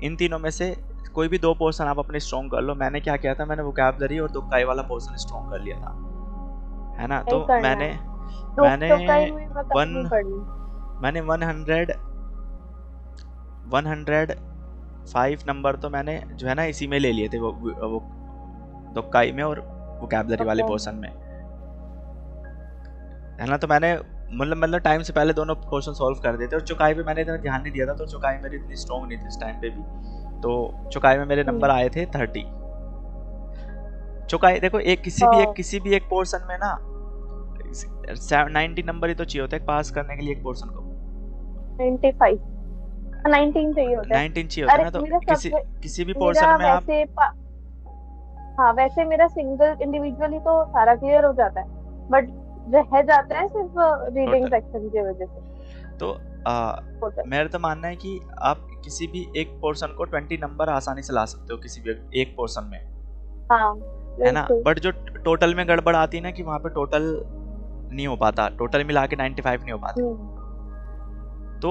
इन तीनों में से कोई भी 2 पोर्शन आप अपने स्ट्रॉन्ग कर लो। मैंने क्या किया था, मैंने वोकैबुलरी और दोक्काई वाला पोर्शन स्ट्रॉन्ग कर लिया था, है ना। तो मैंने 105 नंबर तो मैंने जो है ना इसी में ले लिए थे, वो दोक्काई में और वोकैबुलरी वाले पोर्शन में, है ना। तो मैंने मतलब टाइम से पहले दोनों क्वेश्चन सॉल्व कर देते, और चौकाई पे मैंने इतना ध्यान नहीं दिया था, तो चौकाई मेरी इतनी स्ट्रॉन्ग नहीं थी इस टाइम पे भी, तो चौकाई में मेरे नंबर आए थे 30। चौकाई देखो, किसी भी एक पोर्शन में ना 90 नंबर ही तो चाहिए होता है पास करने के लिए, एक पोर्शन को 19 चाहिए होता है, 19 चाहिए होता है ना। तो किसी भी पोर्शन में आप हाँ वैसे मेरा सिंगल इंडिविजुअली तो सारा क्लियर हो जाता है, बट रह जाता है सिर्फ रीडिंग सेक्शन की वजह से। तो मेरा तो मानना है कि आप किसी भी एक पोर्शन को 20 नंबर आसानी से ला सकते हो, किसी भी एक पोर्शन में, हाँ, है ना। बट जो टोटल में गड़बड़ आती है ना, कि वहाँ पे टोटल नहीं हो पाता, टोटल मिला के 95 नहीं हो पाते, तो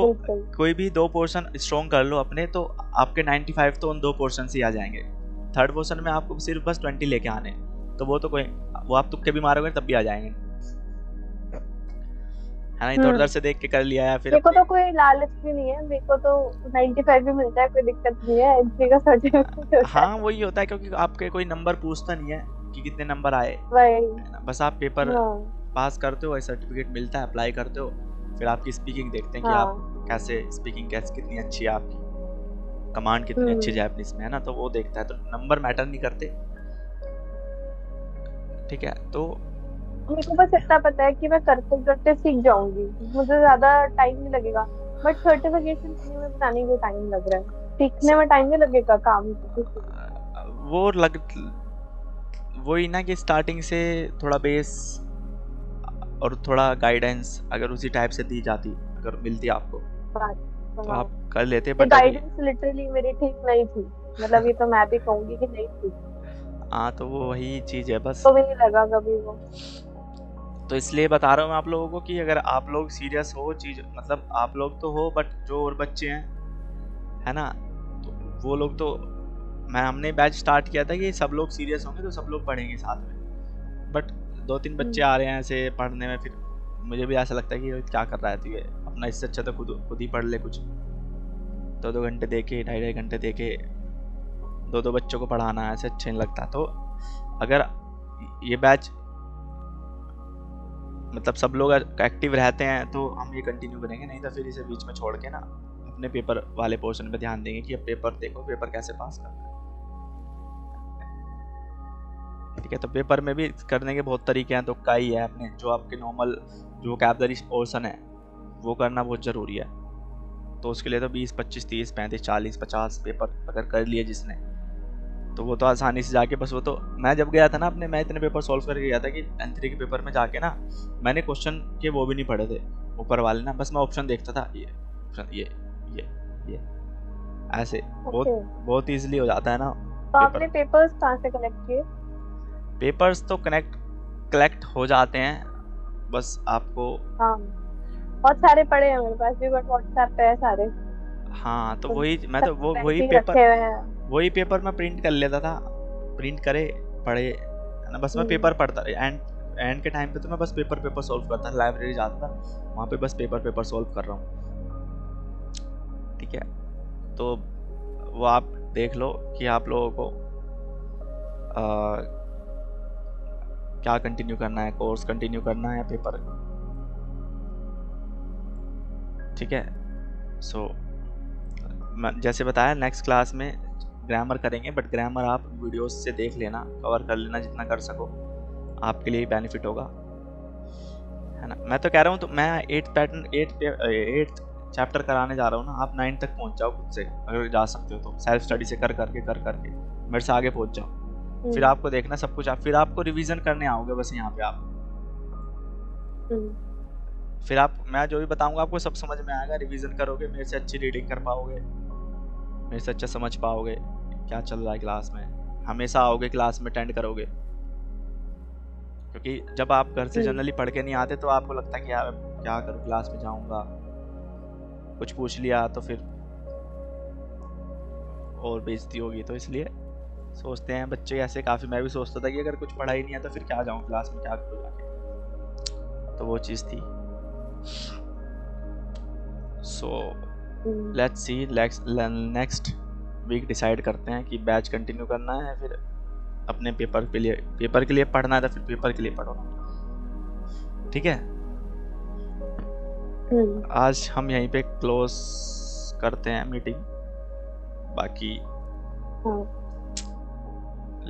कोई भी 2 पोर्शन स्ट्रॉन्ग कर लो अपने, तो आपके 95 तो उन 2 पोर्शन से आ जाएंगे। थर्ड पोर्शन में आपको सिर्फ बस 20 लेके आने, तो वो आप तुक्के भी मारोगे तब भी आ जाएंगे, है ना। इधर उधर से देख के कर लिया, या फिर मेरे को तो कोई लालच भी नहीं है, मेरे को तो 95 भी मिलता है, कोई दिक्कत नहीं है, एंट्री का सर्टिफिकेट। हाँ वही होता है, क्योंकि आपके कोई नंबर पूछता नहीं है कि कितने नंबर आए, बस आप पेपर पास करते हो, सर्टिफिकेट मिलता है, अप्लाई करते हो, फिर आपकी स्पीकिंग देखते हैं कि आप कैसे स्पीकिंग कितनी अच्छी है आपकी, कमांड कितनी अच्छी जैपनीज में, है ना। तो वो देखता है, तो नंबर मैटर नहीं करते, ठीक है। तो मेरे को बस इतना पता है कि मैं करते करते सीख जाऊंगी, मुझे ज्यादा टाइम नहीं लगेगा, बट सर्टिफिकेशन लेने में पता नहीं टाइम लग रहा है, सीखने में टाइम नहीं लगेगा, काम वही ना कि स्टार्टिंग से थोड़ा बेस और थोड़ा गाइडेंस अगर उसी टाइप से दी जाती, अगर मिलती आपको, तो आप कर लेते। बट गाइडेंस लिटरली मेरी ठीक नहीं थी, मतलब ये तो मैं भी कहूंगी कि नहीं थी। हाँ, तो वो वही चीज है, बस तो भी नहीं लगा कभी वो, तो इसलिए बता रहा हूँ मैं आप लोगों को कि अगर आप लोग सीरियस हो चीज, मतलब आप लोग तो हो, बट जो और बच्चे हैं, है ना, तो वो लोग तो, हमने बैच स्टार्ट किया था कि सब लोग सीरियस होंगे तो सब लोग पढ़ेंगे साथ में, बट 2-3 बच्चे आ रहे हैं ऐसे पढ़ने में, फिर मुझे भी ऐसा लगता है कि क्या कर रहा है, तो ये अपना इससे अच्छा तो खुद ही पढ़ ले, कुछ 2-2 घंटे देके, 2.5 घंटे देके 2 बच्चों को पढ़ाना ऐसे अच्छा नहीं लगता। तो अगर ये बैच मतलब सब लोग एक्टिव रहते हैं तो हम ये कंटिन्यू करेंगे, नहीं तो फिर इसे बीच में छोड़ के ना अपने पेपर वाले पोर्शन पे ध्यान देंगे कि अब पेपर देखो, पेपर कैसे पास करना है। ठीक है, तो पेपर में भी करने के बहुत तरीके हैं, तो कई है अपने जो आपके नॉर्मल जो वोकैबुलरी पोर्शन है वो करना बहुत ज़रूरी है। तो उसके लिए तो 20, 25, 30, 35, 40, 50 पेपर अगर कर लिए जिसने, तो वो तो आसानी से जाके बस वो तो मैं जब गया था ना अपने, मैं इतने पेपर सॉल्व करके गया था कि N3 के पेपर में जाके ना मैंने क्वेश्चन के वो भी नहीं पढ़े थे ऊपर वाले ना, बस मैं ऑप्शन देखता था, ये ऑप्शन, ये ऐसे बहुत इजीली हो जाता है ना। तो आपने पेपर्स कहाँ से कलेक्ट किए? पेपर्स तो कलेक्ट हो जाते हैं, बस आपको हाँ बहुत सारे पड़े हैं मेरे पास भी, बट व्हाट्सएप पे है सारे। हाँ तो वही मैं तो वही पेपर मैं प्रिंट कर लेता था, प्रिंट करे पढ़े है ना, बस मैं पेपर पढ़ता एंड के टाइम पे तो मैं बस पेपर सॉल्व करता था, लाइब्रेरी जाता था वहाँ पे बस पेपर सॉल्व कर रहा हूँ। ठीक है, तो वो आप देख लो कि आप लोगों को क्या कंटिन्यू करना है, कोर्स कंटिन्यू करना है या पेपर। ठीक है, सो जैसे बताया नेक्स्ट क्लास में ग्रामर करेंगे, बट ग्रामर आप वीडियोस से देख लेना, कवर कर लेना जितना कर सको, आपके लिए बेनिफिट होगा, है ना। मैं तो कह रहा हूँ तो मैं 8th चैप्टर कराने जा रहा हूँ ना, आप 9 तक पहुँच जाओ खुद से, अगर जा सकते हो तो सेल्फ स्टडी से कर करके मेरे से आगे पहुँच जाओ, फिर आपको देखना सब कुछ, फिर आपको रिवीजन करने आओगे बस यहाँ पे आप, फिर आप मैं जो भी बताऊंगा आपको सब समझ में आएगा, रिवीजन करोगे, मेरे से अच्छी रीडिंग कर पाओगे, मेरे से अच्छा समझ पाओगे क्या चल रहा है क्लास में, हमेशा आओगे क्लास में, अटेंड करोगे। क्योंकि जब आप घर से जनरली पढ़ के नहीं आते तो आपको लगता है कि यार क्या करूँ, क्लास में जाऊंगा, कुछ पूछ लिया तो फिर और बेइज्जती होगी, तो इसलिए सोचते हैं बच्चे ऐसे काफ़ी, मैं भी सोचता था कि अगर कुछ पढ़ा ही नहीं है तो फिर क्या जाऊँ क्लास में, क्या करूँ जाके, तो वो चीज़ थी। So let's see next week decide करते हैं कि बैच कंटिन्यू करना है, फिर अपने पेपर के लिए पढ़ना है तो फिर पेपर के लिए पढ़ो। ठीक है, आज हम यहीं पे क्लोज करते हैं मीटिंग, बाकी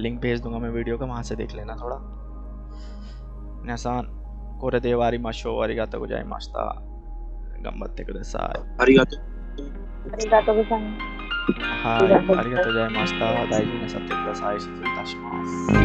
लिंक भेज दूंगा मैं वीडियो का, वहां से देख लेना थोड़ा। निसान कोरे देवारी माशो आरिगातो गोजाइमाशिता गंबत्ते कुदासाई। आरिगातोはい、ありがとうございました。大事なさってください。失礼いたします。